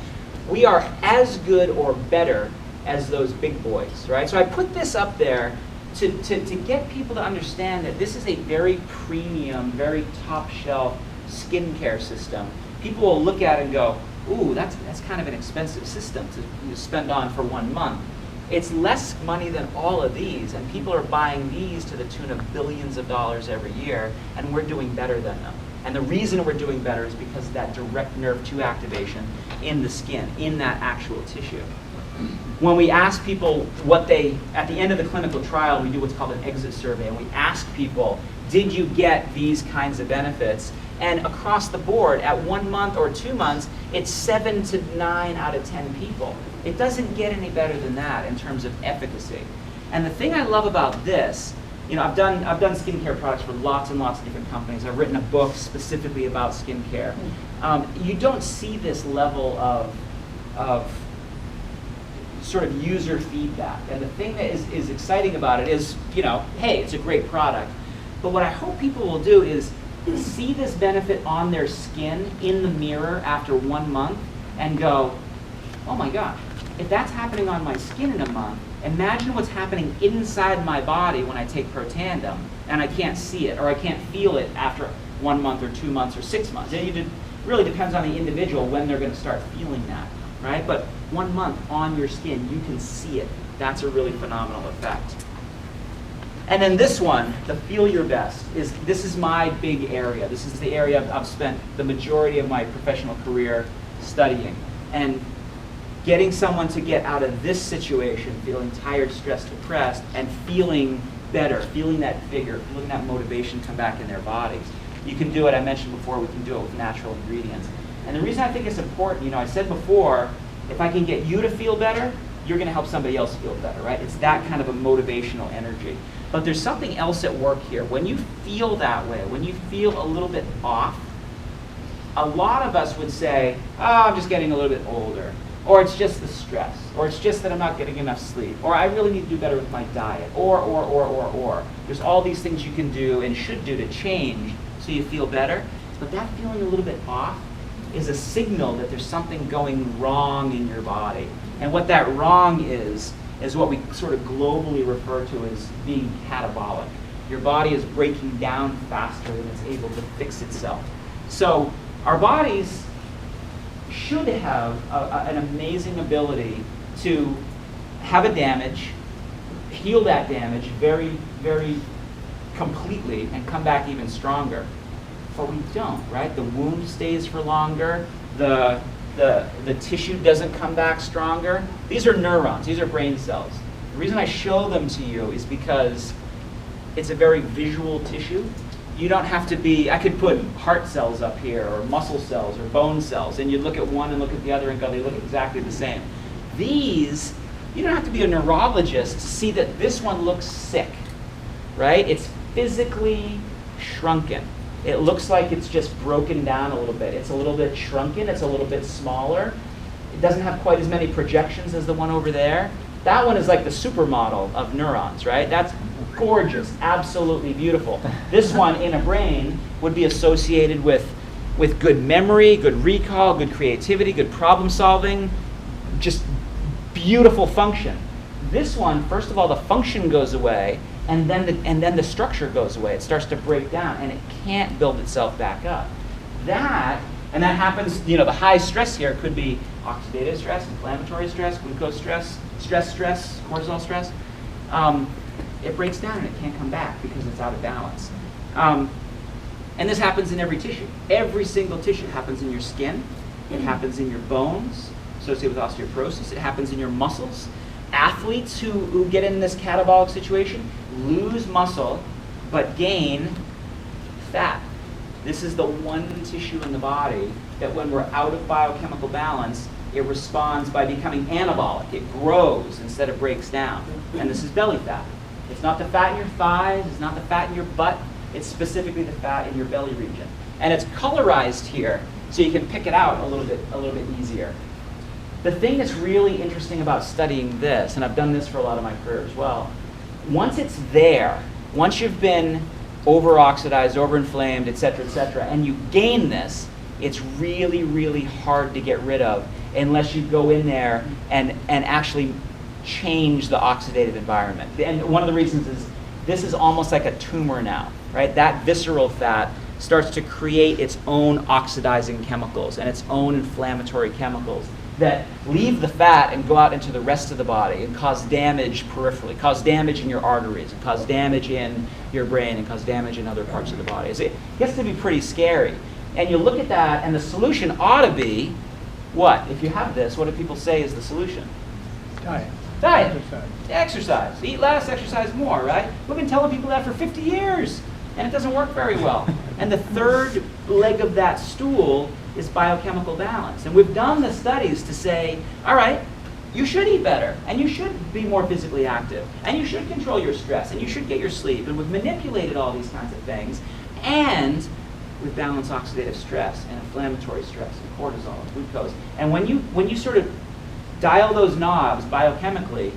We are as good or better as those big boys, right? So I put this up there to get people to understand that this is a very premium, very top shelf skincare system. People will look at it and go, ooh, that's kind of an expensive system to spend on for 1 month. It's less money than all of these, and people are buying these to the tune of billions of dollars every year, and we're doing better than them. And the reason we're doing better is because of that direct nerve 2 activation in the skin, in that actual tissue. When we ask people what at the end of the clinical trial, we do what's called an exit survey, and we ask people, did you get these kinds of benefits? And across the board, at 1 month or 2 months, it's 7 to 9 out of 10 people. It doesn't get any better than that in terms of efficacy. And the thing I love about this, I've done skincare products for lots and lots of different companies. I've written a book specifically about skincare. You don't see this level of sort of user feedback. And the thing that is exciting about it is, hey, it's a great product. But what I hope people will do is see this benefit on their skin in the mirror after 1 month and go, oh my gosh, if that's happening on my skin in a month, imagine what's happening inside my body when I take Protandim and I can't see it or I can't feel it after 1 month or 2 months or 6 months. It really depends on the individual when they're going to start feeling that, right? But 1 month on your skin, you can see it. That's a really phenomenal effect. And then this one, the Feel Your Best, this is my big area. This is the area I've spent the majority of my professional career studying. And getting someone to get out of this situation, feeling tired, stressed, depressed, and feeling better, feeling that vigor, feeling that motivation come back in their bodies. You can do it, I mentioned before, we can do it with natural ingredients. And the reason I think it's important, I said before, if I can get you to feel better, you're going to help somebody else feel better, right? It's that kind of a motivational energy. But there's something else at work here. When you feel that way, when you feel a little bit off, a lot of us would say, oh, I'm just getting a little bit older. Or it's just the stress. Or it's just that I'm not getting enough sleep. Or I really need to do better with my diet. Or. There's all these things you can do and should do to change so you feel better. But that feeling a little bit off, is a signal that there's something going wrong in your body. And what that wrong is what we sort of globally refer to as being catabolic. Your body is breaking down faster than it's able to fix itself. So our bodies should have an amazing ability to have a damage, heal that damage very, very completely, and come back even stronger. But we don't, right? The wound stays for longer. The tissue doesn't come back stronger. These are neurons. These are brain cells. The reason I show them to you is because it's a very visual tissue. You don't have to be, I could put heart cells up here, or muscle cells, or bone cells, and you look at one and look at the other and go, they look exactly the same. These, you don't have to be a neurologist to see that this one looks sick, right? It's physically shrunken. It looks like it's just broken down a little bit. It's a little bit shrunken, it's a little bit smaller. It doesn't have quite as many projections as the one over there. That one is like the supermodel of neurons, right? That's gorgeous, absolutely beautiful. This one in a brain would be associated with good memory, good recall, good creativity, good problem solving, just beautiful function. This one, first of all, the function goes away, and then the structure goes away. It starts to break down, and it can't build itself back up. That happens, the high stress here could be oxidative stress, inflammatory stress, glucose stress, cortisol stress. It breaks down and it can't come back because it's out of balance. And this happens in every tissue. Every single tissue. It happens in your skin. It happens in your bones, associated with osteoporosis. It happens in your muscles. Athletes who get in this catabolic situation lose muscle but gain fat. This is the one tissue in the body that when we're out of biochemical balance, it responds by becoming anabolic. It grows instead of breaks down. And this is belly fat. It's not the fat in your thighs, it's not the fat in your butt, it's specifically the fat in your belly region. And it's colorized here so you can pick it out a little bit easier. The thing that's really interesting about studying this, and I've done this for a lot of my career as well, once it's there, once you've been over-oxidized, over-inflamed, et cetera, and you gain this, it's really, really hard to get rid of unless you go in there and actually change the oxidative environment. And one of the reasons is this is almost like a tumor now, right? That visceral fat starts to create its own oxidizing chemicals and its own inflammatory chemicals that leave the fat and go out into the rest of the body and cause damage peripherally, cause damage in your arteries, and cause damage in your brain, and cause damage in other parts of the body. So it gets to be pretty scary. And you look at that, and the solution ought to be what? If you have this, what do people say is the solution? Diet. Exercise. Eat less, exercise more, right? We've been telling people that for 50 years, and it doesn't work very well. And the third leg of that stool is biochemical balance. And we've done the studies to say, all right, you should eat better, and you should be more physically active, and you should control your stress, and you should get your sleep, and we've manipulated all these kinds of things, and we've balanced oxidative stress, and inflammatory stress, and cortisol, and glucose. And when you sort of dial those knobs biochemically,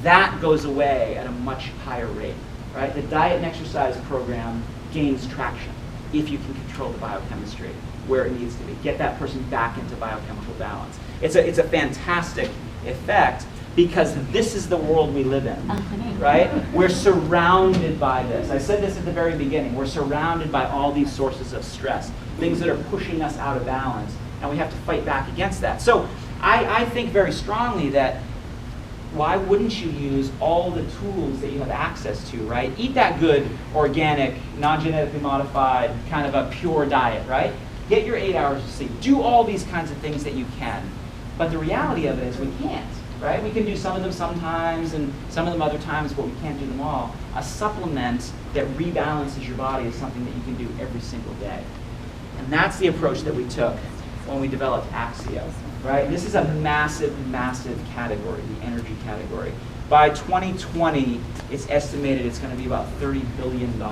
that goes away at a much higher rate, right? The diet and exercise program gains traction if you can control the biochemistry where it needs to be. Get that person back into biochemical balance. It's a fantastic effect because this is the world we live in, right? We're surrounded by this. I said this at the very beginning. We're surrounded by all these sources of stress, things that are pushing us out of balance, and we have to fight back against that. So I think very strongly that why wouldn't you use all the tools that you have access to, right? Eat that good, organic, non-genetically modified, kind of a pure diet, right? Get your 8 hours of sleep. Do all these kinds of things that you can. But the reality of it is we can't, right? We can do some of them sometimes and some of them other times, but we can't do them all. A supplement that rebalances your body is something that you can do every single day. And that's the approach that we took when we developed Axio, right? This is a massive, massive category, the energy category. By 2020, it's estimated it's going to be about $30 billion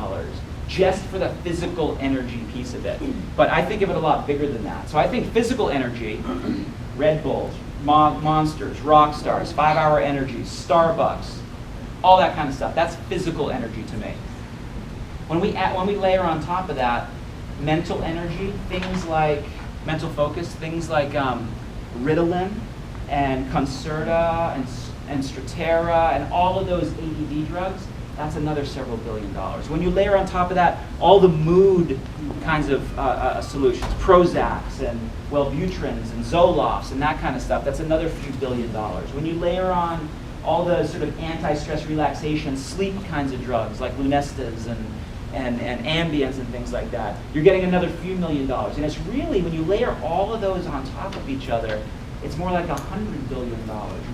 just for the physical energy piece of it. But I think of it a lot bigger than that. So I think physical energy, Red Bulls, Monsters, rock stars, 5-hour energy, Starbucks, all that kind of stuff, that's physical energy to me. When we layer on top of that mental energy, things like mental focus, things like Ritalin and Concerta and Strattera and all of those ADD drugs, that's another several $billion. When you layer on top of that all the mood kinds of solutions, Prozacs and Wellbutrins and Zolofts and that kind of stuff, that's another few $1 billion. When you layer on all the sort of anti-stress relaxation, sleep kinds of drugs like Lunestas and Ambiens and things like that, you're getting another few $1 million. And it's really, when you layer all of those on top of each other, it's more like $100 billion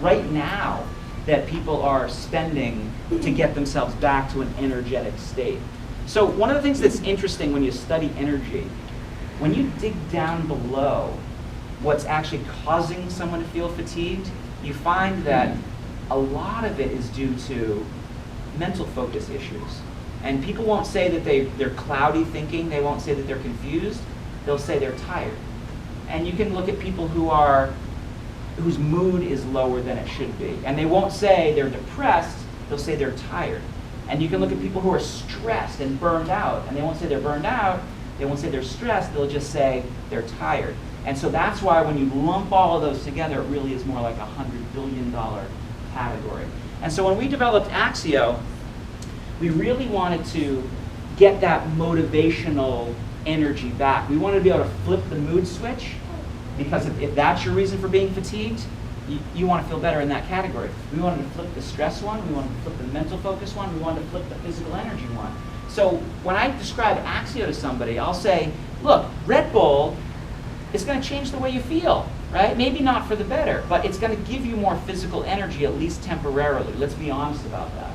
right now that people are spending to get themselves back to an energetic state. So one of the things that's interesting when you study energy, when you dig down below what's actually causing someone to feel fatigued, you find that a lot of it is due to mental focus issues. And people won't say that they're cloudy thinking, they won't say that they're confused, they'll say they're tired. And you can look at people whose mood is lower than it should be. And they won't say they're depressed, they'll say they're tired. And you can look at people who are stressed and burned out, and they won't say they're burned out, they won't say they're stressed, they'll just say they're tired. And so that's why when you lump all of those together, it really is more like a $100 billion category. And so when we developed Axio, we really wanted to get that motivational energy back. We wanted to be able to flip the mood switch, because if that's your reason for being fatigued, you want to feel better in that category. We wanted to flip the stress one, we wanted to flip the mental focus one, we wanted to flip the physical energy one. So when I describe Axio to somebody, I'll say, look, Red Bull is going to change the way you feel, right? Maybe not for the better, but it's going to give you more physical energy, at least temporarily. Let's be honest about that.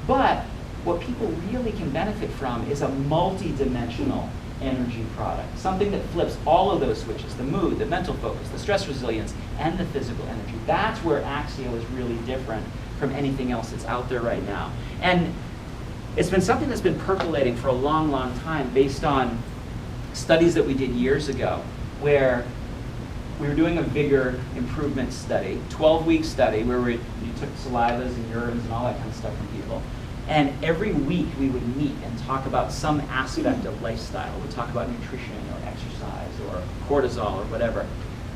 But what people really can benefit from is a multi-dimensional energy product, something that flips all of those switches, the mood, the mental focus, the stress resilience, and the physical energy. That's where Axio is really different from anything else that's out there right now. And it's been something that's been percolating for a long, long time based on studies that we did years ago, where we were doing a vigor improvement study, 12-week study, where you took salivas and urines and all that kind of stuff from people. And every week we would meet and talk about some aspect of lifestyle. We'd talk about nutrition or exercise or cortisol or whatever.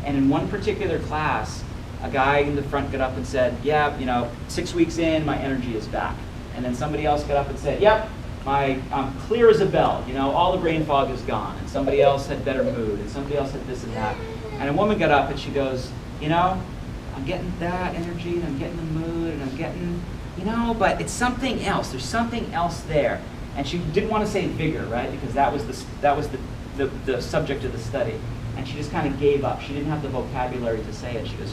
And in one particular class, a guy in the front got up and said, yeah, 6 weeks in, my energy is back. And then somebody else got up and said, yep, I'm clear as a bell, all the brain fog is gone. And somebody else had better mood, and somebody else had this and that. And a woman got up and she goes, I'm getting that energy, and I'm getting the mood, and I'm getting, but it's something else. There's something else there. And she didn't want to say vigor, right? Because that was the subject of the study. And she just kind of gave up. She didn't have the vocabulary to say it. She goes,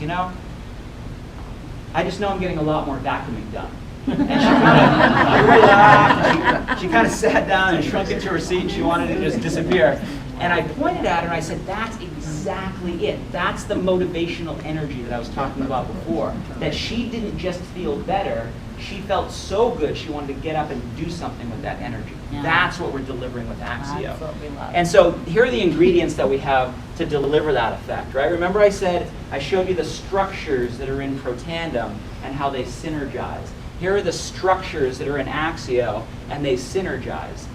I just know I'm getting a lot more vacuuming done. And she kind of relaxed. She kind of sat down and shrunk into her seat. She wanted to just disappear. And I pointed at her and I said, that's exactly it. That's the motivational energy that I was talking about before. That she didn't just feel better, she felt so good she wanted to get up and do something with that energy. Yeah. That's what we're delivering with Axio. That's what we love. And so here are the ingredients that we have to deliver that effect, right? Remember I showed you the structures that are in Protandem and how they synergize. Here are the structures that are in Axio, and they synergize.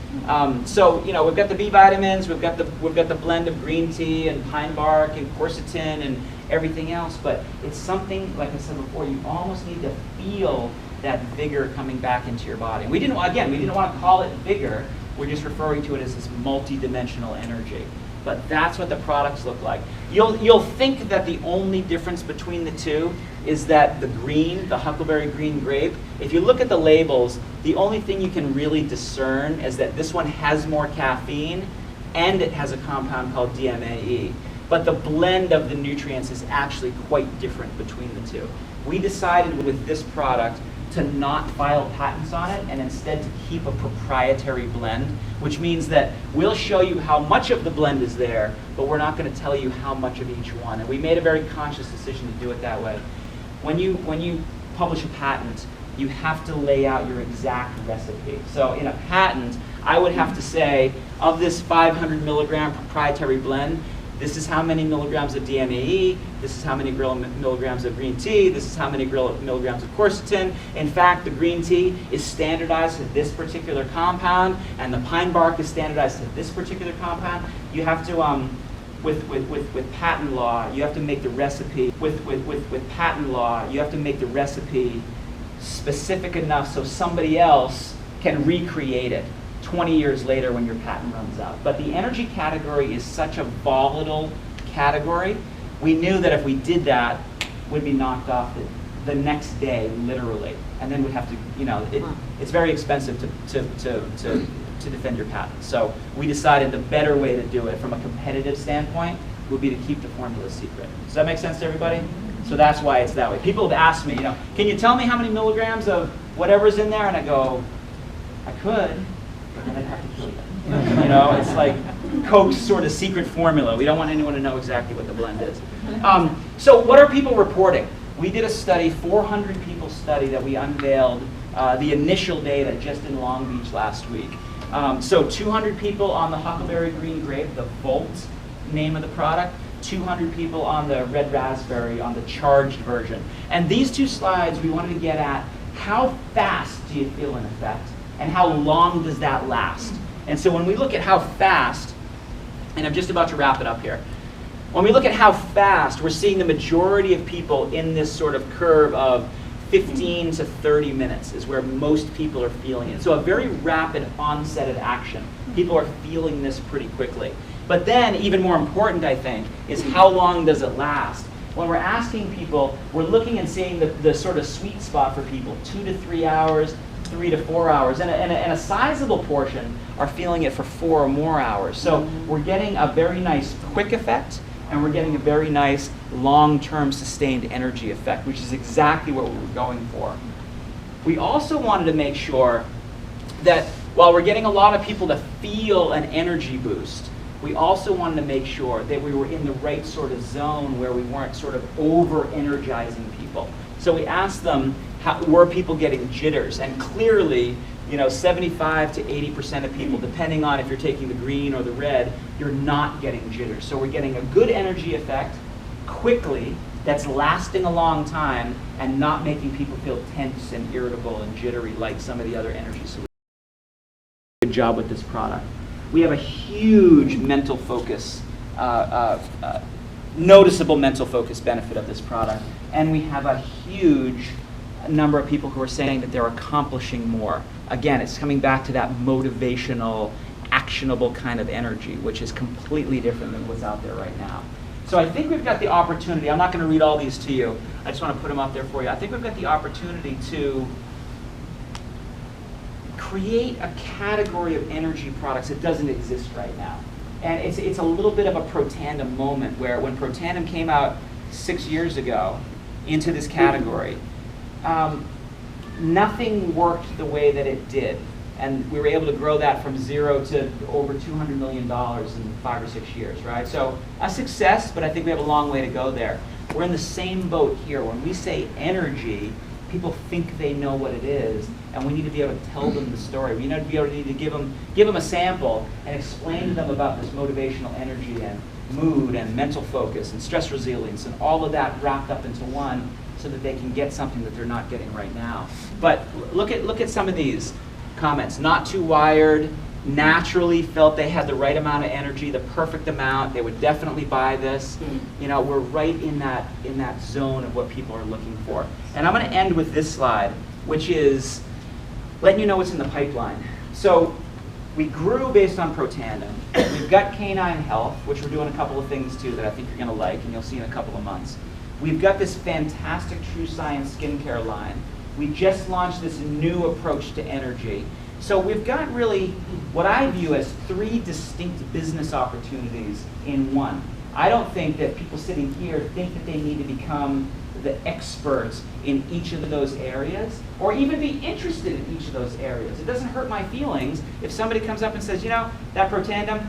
So we've got the B vitamins, we've got the blend of green tea and pine bark and quercetin and everything else. But it's something, like I said before, you almost need to feel that vigor coming back into your body. And we didn't want to call it vigor. We're just referring to it as this multi-dimensional energy. But that's what the products look like. You'll think that the only difference between the two is that the huckleberry green grape, if you look at the labels, the only thing you can really discern is that this one has more caffeine and it has a compound called DMAE. But the blend of the nutrients is actually quite different between the two. We decided with this product to not file patents on it and instead to keep a proprietary blend, which means that we'll show you how much of the blend is there, but we're not going to tell you how much of each one. And we made a very conscious decision to do it that way. When you publish a patent, you have to lay out your exact recipe. So in a patent, I would have to say, of this 500 milligram proprietary blend, this is how many milligrams of DMAE, this is how many milligrams of green tea, this is how many milligrams of quercetin. In fact, the green tea is standardized to this particular compound, and the pine bark is standardized to this particular compound. You have to with patent law, you have to make the recipe with patent law, you have to make the recipe specific enough so somebody else can recreate it 20 years later when your patent runs out. But the energy category is such a volatile category. We knew that if we did that, we'd be knocked off the next day, literally, and then we'd have to, it's very expensive to defend your patent. So we decided the better way to do it from a competitive standpoint would be to keep the formula secret. Does that make sense to everybody? So that's why it's that way. People have asked me, can you tell me how many milligrams of whatever's in there? And I go, I could, but then I'd have to kill you. It's like Coke's sort of secret formula. We don't want anyone to know exactly what the blend is. So what are people reporting? We did a study, 400 people study that we unveiled the initial data just in Long Beach last week. So 200 people on the Huckleberry Green Grape, the Volt name of the product, 200 people on the Red Raspberry, on the charged version. And these two slides, we wanted to get at how fast do you feel an effect, and how long does that last? And so when we look at how fast, and I'm just about to wrap it up here, when we look at how fast, we're seeing the majority of people in this sort of curve of 15 to 30 minutes is where most people are feeling it. So a very rapid onset of action. People are feeling this pretty quickly. But then, even more important, I think, is how long does it last? When we're asking people, we're looking and seeing the sort of sweet spot for people, 2 to 3 hours, 3 to 4 hours, and a sizable portion are feeling it for 4 or more hours. So we're getting a very nice quick effect, and we're getting a very nice long-term sustained energy effect, which is exactly what we were going for. We also wanted to make sure that while we're getting a lot of people to feel an energy boost, we also wanted to make sure that we were in the right sort of zone where we weren't sort of over-energizing people. So we asked them, were people getting jitters? And clearly, 75 to 80% of people, depending on if you're taking the green or the red, you're not getting jitters. So we're getting a good energy effect quickly that's lasting a long time and not making people feel tense and irritable and jittery like some of the other energy solutions. Good job with this product. We have a huge mental focus, noticeable mental focus benefit of this product. And we have a huge number of people who are saying that they're accomplishing more. Again, it's coming back to that motivational, actionable kind of energy, which is completely different than what's out there right now. So I think we've got the opportunity, I'm not going to read all these to you, I just want to put them up there for you. I think we've got the opportunity to create a category of energy products that doesn't exist right now. And it's a little bit of a Protandim moment where when Protandim came out 6 years ago into this category, nothing worked the way that it did. And we were able to grow that from 0 to over $200 million in 5 or 6 years, right? So a success, but I think we have a long way to go there. We're in the same boat here. When we say energy, people think they know what it is, and we need to be able to tell them the story. We need to give them a sample and explain to them about this motivational energy and mood and mental focus and stress resilience and all of that wrapped up into one so that they can get something that they're not getting right now. But look at some of these comments. Not too wired, naturally felt they had the right amount of energy, the perfect amount, they would definitely buy this. We're right in that zone of what people are looking for. And I'm going to end with this slide, which is letting you know what's in the pipeline. So we grew based on Protandim. We've got Canine Health, which we're doing a couple of things too that I think you're going to like, and you'll see in a couple of months. We've got this fantastic True Science skincare line. We just launched this new approach to energy. So we've got really what I view as 3 distinct business opportunities in one. I don't think that people sitting here think that they need to become the experts in each of those areas or even be interested in each of those areas. It doesn't hurt my feelings if somebody comes up and says, that Protandim,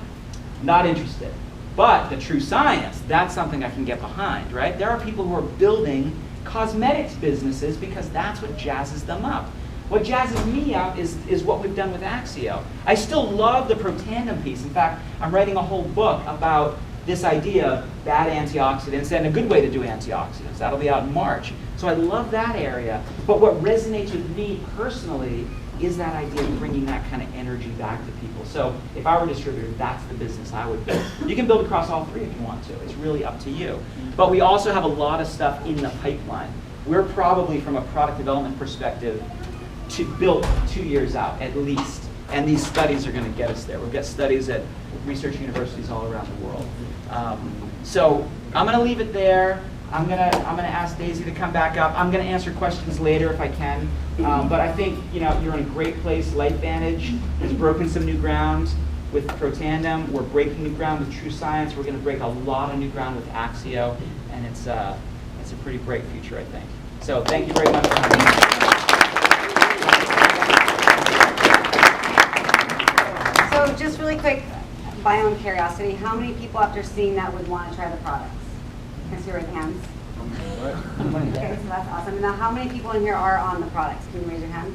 not interested. But the True Science, that's something I can get behind, right? There are people who are building cosmetics businesses because that's what jazzes them up. What jazzes me up is what we've done with Axio. I still love the Protandim piece. In fact, I'm writing a whole book about this idea of bad antioxidants and a good way to do antioxidants. That'll be out in March. So I love that area. But what resonates with me personally is that idea of bringing that kind of energy back to people. So if I were a distributor, that's the business I would build. You can build across all three if you want to. It's really up to you. But we also have a lot of stuff in the pipeline. We're probably, from a product development perspective, built 2 years out at least. And these studies are going to get us there. We've got studies at research universities all around the world. So I'm going to leave it there. I'm gonna ask Daisy to come back up. I'm gonna answer questions later if I can. But I think you're in a great place. LifeVantage has broken some new ground with Protandem. We're breaking new ground with True Science. We're gonna break a lot of new ground with Axio, and it's a pretty bright future, I think. So thank you very much for having me. So just really quick, my own curiosity, how many people after seeing that would want to try the products? Can I see your hands? Okay, so that's awesome. Now, how many people in here are on the products? Can you raise your hand?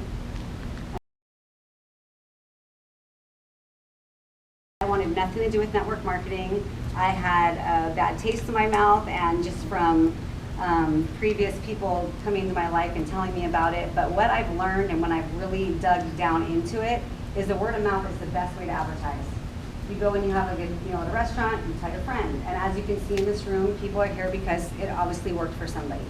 I wanted nothing to do with network marketing. I had a bad taste in my mouth, and just from previous people coming into my life and telling me about it. But what I've learned, and when I've really dug down into it, is the word of mouth is the best way to advertise. You go and you have a good meal at a restaurant, you tell your friend. And as you can see in this room, people are here because it obviously worked for somebody.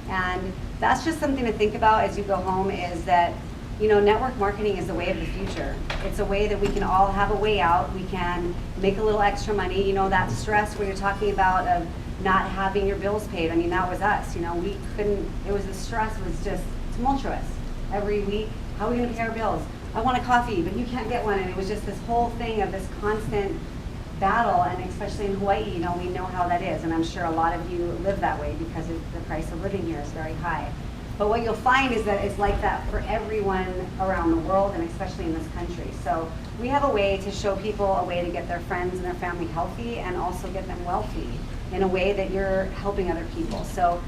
And that's just something to think about as you go home, is that, network marketing is the way of the future. It's a way that we can all have a way out. We can make a little extra money. That stress where you're talking about of not having your bills paid. I mean, that was us. We couldn't, the stress was just tumultuous. Every week, how are we going to pay our bills? I want a coffee, but you can't get one. And it was just this whole thing of this constant battle, and especially in Hawaii, we know how that is. And I'm sure a lot of you live that way because the price of living here is very high. But what you'll find is that it's like that for everyone around the world, and especially in this country. So we have a way to show people a way to get their friends and their family healthy, and also get them wealthy in a way that you're helping other people. So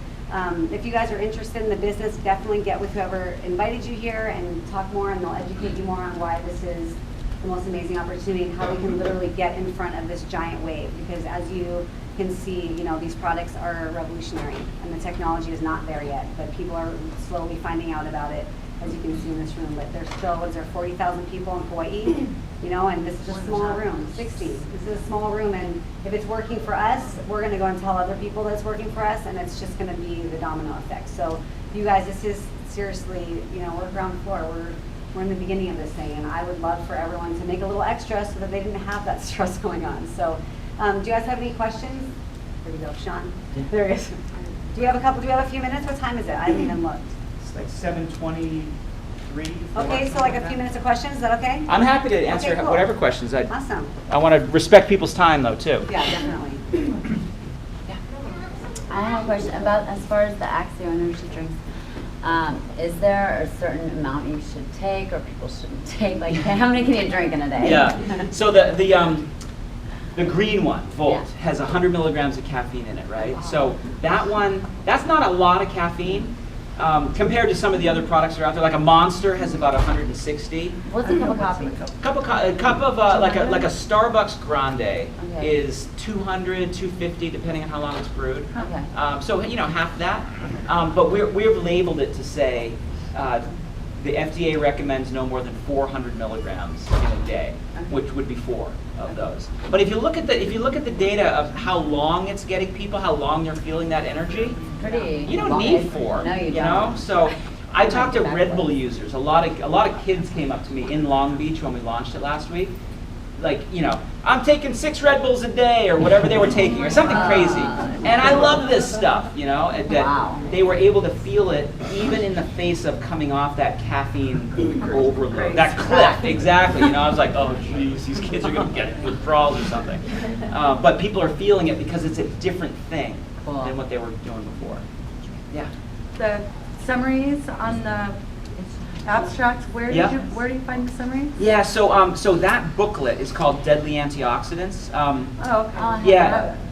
if you guys are interested in the business, definitely get with whoever invited you here and talk more, and they'll educate you more on why this is the most amazing opportunity and how we can literally get in front of this giant wave. Because as you can see, these products are revolutionary, and the technology is not there yet, but people are slowly finding out about it, as you can see in this room. But there's still, 40,000 people in Hawaii, and this is a small room, 60. This is a small room, and if it's working for us, we're gonna go and tell other people that it's working for us, and it's just gonna be the domino effect. So you guys, this is seriously, we're ground floor. We're in the beginning of this thing, and I would love for everyone to make a little extra so that they didn't have that stress going on. So do you guys have any questions? There we go, Shawn. There he is. Do you have a few minutes? What time is it? I haven't even looked. It's like 7:23. Okay, so like a few minutes of questions, is that okay? I'm happy to answer Okay, cool. whatever questions. Awesome. I want to respect people's time, though, too. Yeah, definitely. I have a question about, as far as the Axio energy drinks. Is there a certain amount you should take, or people shouldn't take? Like, how many can you drink in a day? Yeah. So the green one, Volt, Yeah. has 100 milligrams of caffeine in it, right? So that one, that's not a lot of caffeine compared to some of the other products that are out there. Like a Monster has about 160. What's a cup of coffee? A cup of like a Starbucks Grande Okay. is 200, 250, depending on how long it's brewed. Okay. So half that. But we've labeled it to say the FDA recommends no more than 400 milligrams in a day, which would be 4 of those. But if you look at the data of how long it's getting people, how long they're feeling that energy, Pretty. you don't long. need 4. No, you know. don't. So I talked to Red Bull users. A lot of kids came up to me in Long Beach when we launched it last week. Like, I'm taking 6 Red Bulls a day, or whatever they were taking, or something crazy. And I love this stuff, and that Wow. they were able to feel it even in the face of coming off that caffeine overload, that cliff, exactly. I was like, oh geez, these kids are gonna get withdrawals or something. But people are feeling it because it's a different thing Cool. than what they were doing before. Yeah. The summaries on the abstracts, where Yeah. do you find the summaries? Yeah. So that booklet is called Deadly Antioxidants. Oh, okay. Oh,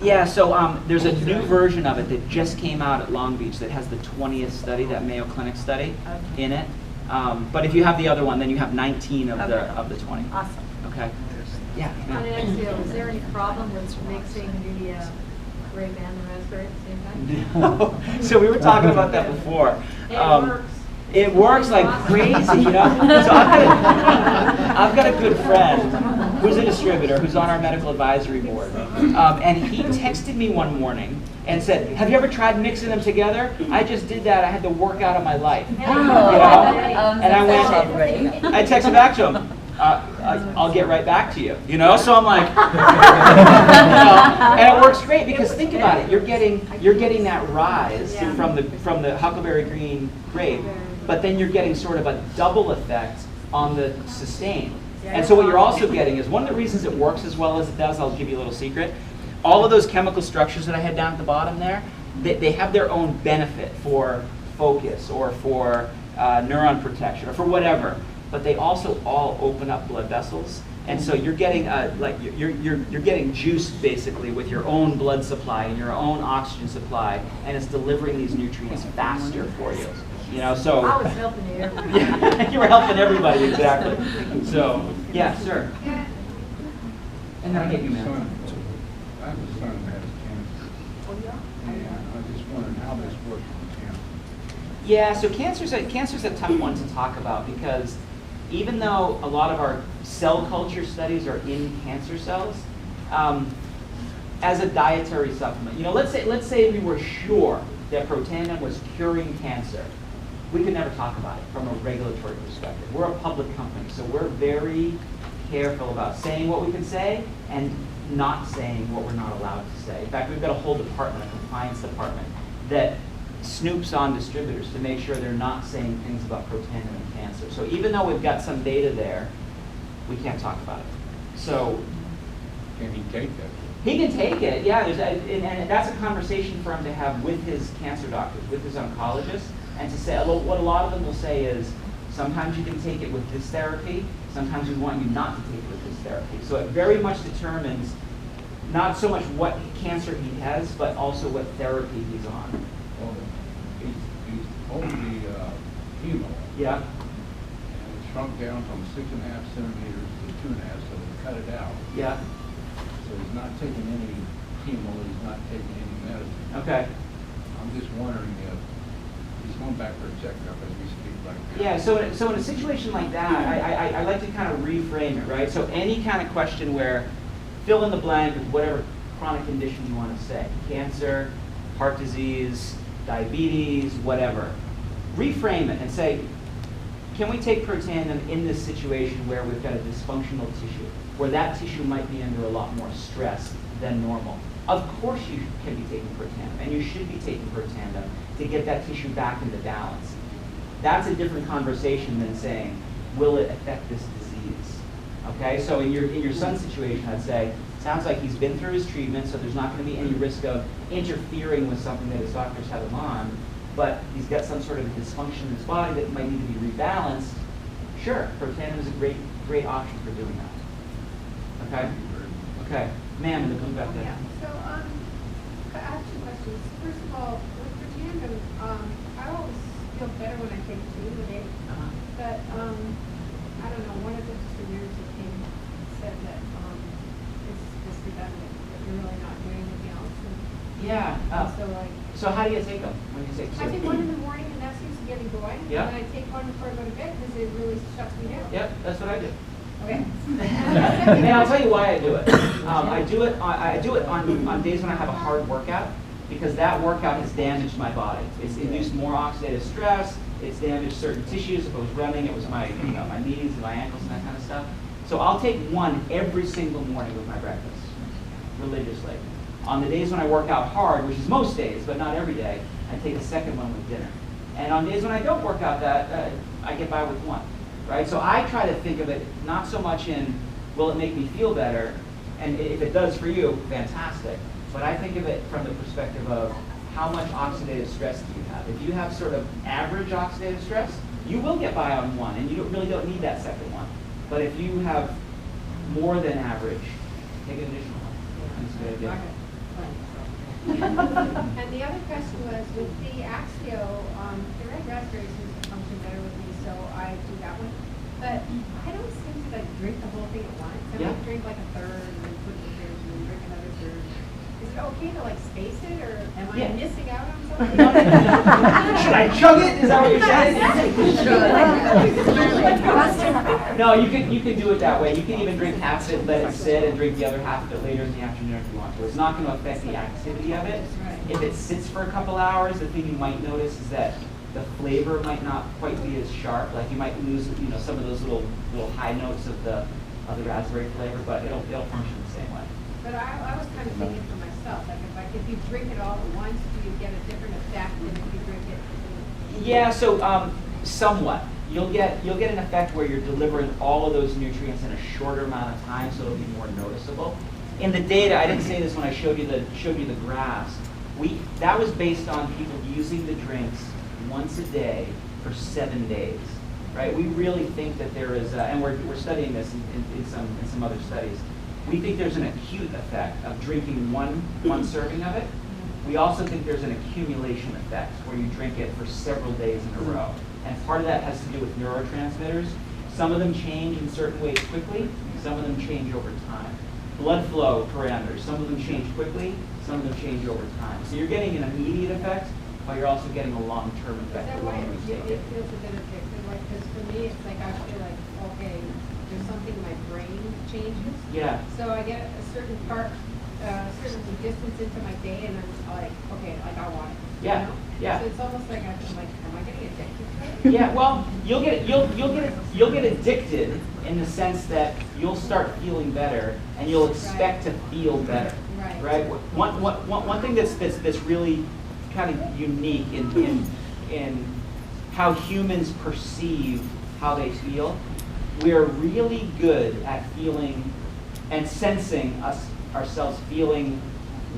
Yeah. So there's a new version of it that just came out at Long Beach that has the 20th study, that Mayo Clinic study, in it. But if you have the other one, then you have 19 of the 20. Awesome. Okay. Yeah. On Axio, is there any problem with mixing the Ray-Ban and raspberry at the same time? So we were talking about that before. It works. It works like crazy, you know? So I've got a good friend who's a distributor who's on our medical advisory board. And he texted me one morning and said, have you ever tried mixing them together? I just did that. I had the workout of my life. You know? And I went, I texted back to him, I'll get right back to you. You know? So I'm like, and it works great because think about it. You're getting that rise from the huckleberry green grape, but then you're getting sort of a double effect on the sustain. And so what you're also getting is one of the reasons it works as well as it does, I'll give you a little secret, all of those chemical structures that I had down at the bottom there, they have their own benefit for focus or for neuron protection or for whatever, but they also all open up blood vessels. And so you're getting you're getting juice basically with your own blood supply and your own oxygen supply, and it's delivering these nutrients faster for you. You know, so I was helping you. yeah, you were helping everybody exactly. So yeah, sir. And then I gave you man. I have a son that has cancer. And I just wondered how this works with cancer. Yeah, so cancer's a tough one to talk about because even though a lot of our cell culture studies are in cancer cells, as a dietary supplement, you know, let's say we were sure that Protandim was curing cancer, we could never talk about it from a regulatory perspective. We're a public company, so we're very careful about saying what we can say and not saying what we're not allowed to say. In fact, we've got a whole department, a compliance department, that snoops on distributors to make sure they're not saying things about Protandim and cancer. So even though we've got some data there, we can't talk about it. So Can he take that? he can take it, yeah. And that's a conversation for him to have with his cancer doctors, with his oncologist, and to say, what a lot of them will say is, sometimes you can take it with this therapy, sometimes we want you not to take it with this therapy. So it very much determines not so much what cancer he has, but also what therapy he's on. Well, he's over the chemo. Yeah. And it shrunk down from 6.5 centimeters to 2.5, so they cut it out. Yeah. So he's not taking any chemo, he's not taking any medicine. Okay. I'm just wondering if he's going back for a checkup as we speak right now. Yeah, so in a situation like that, I like to kind of reframe it, right? So any kind of question where fill in the blank with whatever chronic condition you want to say, cancer, heart disease, diabetes, whatever. Reframe it and say, can we take Protandim in this situation where we've got a dysfunctional tissue, where that tissue might be under a lot more stress than normal? Of course you can be taking Protandim, and you should be taking Protandim to get that tissue back into balance. That's a different conversation than saying, will it affect this disease? Okay, so in your son's situation, I'd say, sounds like he's been through his treatment, so there's not going to be any risk of interfering with something that his doctors have him on, but he's got some sort of dysfunction in his body that might need to be rebalanced. Sure, Protandim is a great option for doing that. Okay? Okay. Ma'am, in the blue back there. Yeah, so I have two questions. First of all, with Protandim, I always feel better when I take 2 a day. Uh-huh. But I don't know, one of the distributors that came said that it's just redundant, that you're really not doing anything else. Yeah. So like, So how do you take them when you take I take one in the morning and that seems to get me going. Yeah. And then I take one before I go to bed because it really shuts me down. Yep, that's what I do. Okay. And I'll tell you why I do it. I do it on days when I have a hard workout, because that workout has damaged my body. It's induced more oxidative stress. It's damaged certain tissues. If I was running, it was my my knees and my ankles and that kind of stuff. So I'll take one every single morning with my breakfast, religiously. On the days when I work out hard, which is most days, but not every day, I take a second one with dinner. And on days when I don't work out that, I get by with one. Right? So I try to think of it not so much in, will it make me feel better? And if it does for you, fantastic. But I think of it from the perspective of how much oxidative stress do you have? If you have sort of average oxidative stress, you will get by on one, and you really don't need that second one. But if you have more than average, take an additional one. That's a good idea. And the other question was with the Axio, the red raspberry seems to function better with me, so I do that one. But I don't seem to drink the whole thing at once. I Yeah. might drink like a third and then put it in the fridge and then drink another third. Is it okay to like space it, or am I Yeah. missing out on something? Should I chug it? Is that what you're saying? No, you can do it that way. You can even drink half of it, let it sit, and drink the other half of it later in the afternoon if you want to. It's not going to affect the activity of it. If it sits for a couple hours, the thing you might notice is that the flavor might not quite be as sharp. Like you might lose, some of those little high notes of the raspberry flavor, but it'll function the same way. But I was kind of thinking for myself, like if you drink it all at once, do you get a different effect than if you drink it? Yeah, so somewhat. You'll get an effect where you're delivering all of those nutrients in a shorter amount of time, so it'll be more noticeable. In the data, I didn't say this when I showed you the graphs. That was based on people using the drinks once a day for 7 days, right? We really think that there is, and we're studying this in some other studies. We think there's an acute effect of drinking one serving of it. We also think there's an accumulation effect where you drink it for several days in a row. And part of that has to do with neurotransmitters. Some of them change in certain ways quickly, some of them change over time. Blood flow parameters, some of them change quickly, some of them change over time. So you're getting an immediate effect, but you're also getting a long-term Is effect that the why longer you it take it. feels a bit addictive? Like, because for me, it's like I feel like, okay, there's something in my brain changes. Yeah. So I get a certain certain distance into my day, and I'm like, okay, like I want it. Yeah, You know? yeah. So it's almost like I'm like, am I getting addicted to it? Yeah, well, you'll get addicted in the sense that you'll start feeling better, and you'll expect to feel better. Right. One thing that's really kind of unique in how humans perceive how they feel, we're really good at feeling and sensing ourselves feeling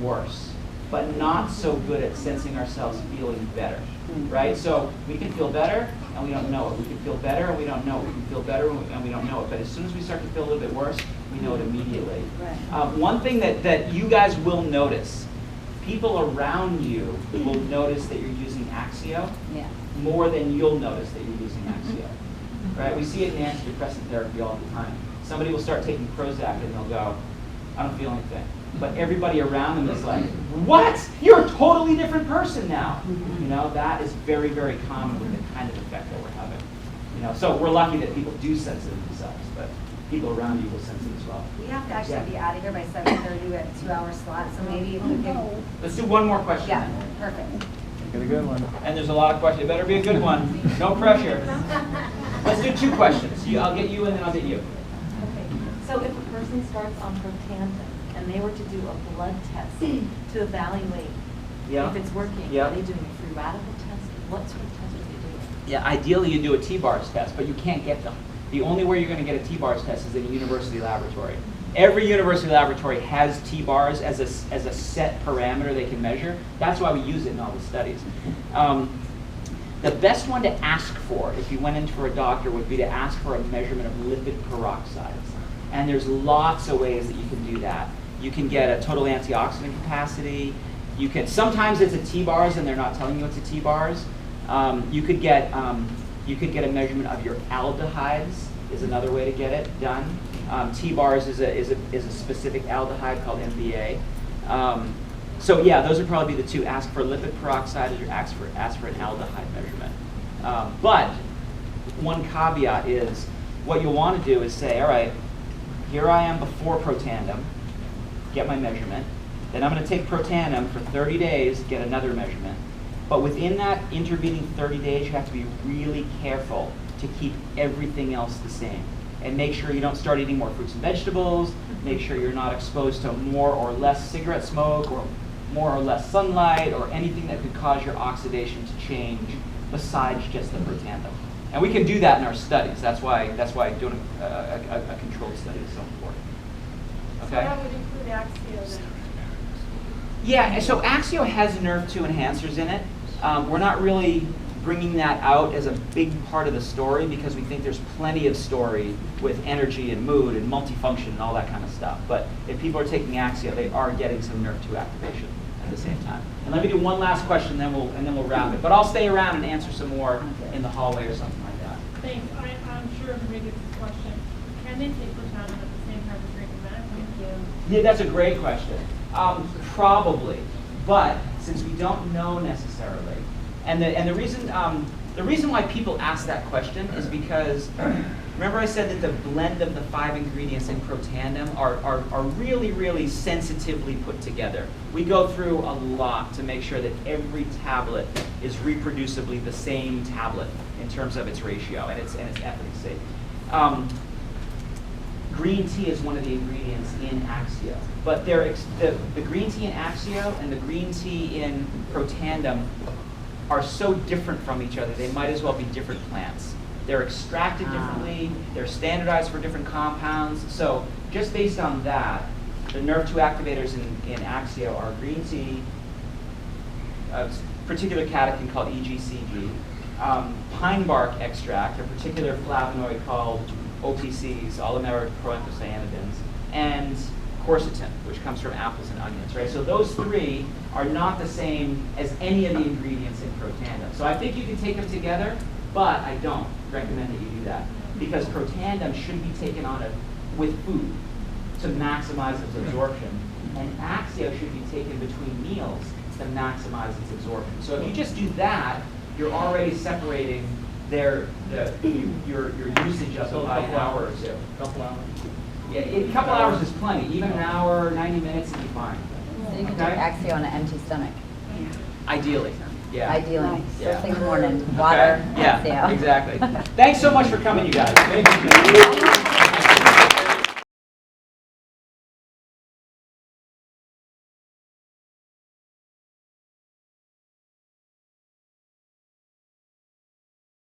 worse, but not so good at sensing ourselves feeling better, right? So we can feel better and we don't know it. We can feel better and we don't know it. We can feel better and we don't know it. But as soon as we start to feel a little bit worse, we know it immediately. One thing that you guys will notice, people around you will notice that you're using Axio more than you'll notice that you're using Axio, right? We see it in antidepressant therapy all the time. Somebody will start taking Prozac and they'll go, I don't feel anything. But everybody around them is like, what? You're a totally different person now. That is very, very common with the kind of effect that we're having. So we're lucky that people do sense it themselves, but people around you will sense it as well. We have to actually be out of here by 7:30 at 2-hour slot, so maybe if we can. Let's do one more question. Yeah, then. perfect. Get a good one. And there's a lot of questions. It better be a good one. No pressure. Let's do 2 questions. I'll get you and then I'll get you. Okay, so if a person starts on Protandim and they were to do a blood test to evaluate Yeah. if it's working, Yeah. are they doing a free radical test? What sort of test are they doing? Yeah, ideally you do a T-bars test, but you can't get them. The only way you're going to get a T-bars test is in a university laboratory. Every university laboratory has T-bars as a set parameter they can measure. That's why we use it in all the studies. The best one to ask for, if you went in for a doctor, would be to ask for a measurement of lipid peroxides. And there's lots of ways that you can do that. You can get a total antioxidant capacity. Sometimes it's a T-bars and they're not telling you it's a T-bars. You could get a measurement of your aldehydes is another way to get it done. T-bars is a specific aldehyde called MBA. So yeah, those would probably be the 2. Ask for lipid peroxide or ask for an aldehyde measurement. But one caveat is what you'll want to do is say, all right, here I am before Protandim, get my measurement. Then I'm going to take Protandim for 30 days, get another measurement. But within that intervening 30 days, you have to be really careful to keep everything else the same. And make sure you don't start eating more fruits and vegetables. Make sure you're not exposed to more or less cigarette smoke or more or less sunlight or anything that could cause your oxidation to change besides just the Protandim. And we can do that in our studies. That's why doing a controlled study is so important. So Okay? that would include Axio then? Yeah, so Axio has Nerve2 enhancers in it. We're not really bringing that out as a big part of the story because we think there's plenty of story with energy and mood and multifunction and all that kind of stuff. But if people are taking Axio, they are getting some Nerve2 activation at the same time. And let me do one last question, then we'll wrap it. But I'll stay around and answer some more in the hallway or something like that. Thanks. I'm sure everybody gets this question. Can they take Protandim at the same time as drinking that? Thank you. Yeah, that's a great question. Probably, but since we don't know necessarily, and the reason why people ask that question is because remember I said that the blend of the 5 ingredients in Protandim are really, really sensitively put together. We go through a lot to make sure that every tablet is reproducibly the same tablet in terms of its ratio and its efficacy. Green tea is one of the ingredients in Axio, but the green tea in Axio and the green tea in Protandim are so different from each other, they might as well be different plants. They're extracted differently, they're standardized for different compounds, so just based on that, the NERV2 activators in Axio are green tea, a particular catechin called EGCG, pine bark extract, a particular flavonoid called OPCs, oligomeric proanthocyanidins, and quercetin, which comes from apples and onions, right? So those 3 are not the same as any of the ingredients in Protandim. So I think you can take them together, but I don't recommend that you do that because Protandim should be taken on with food to maximize its absorption, and Axio should be taken between meals to maximize its absorption. So if you just do that, you're already separating your usage of it by an hour or 2. Couple hours. Yeah, a couple hours is plenty. Even an hour, 90 minutes would be fine. So you can take Axio on an empty stomach. Ideally, yeah. Ideally, Yeah. first thing in the morning, water, Okay? Yeah, Axio. exactly. Thanks so much for coming, you guys. Thank you.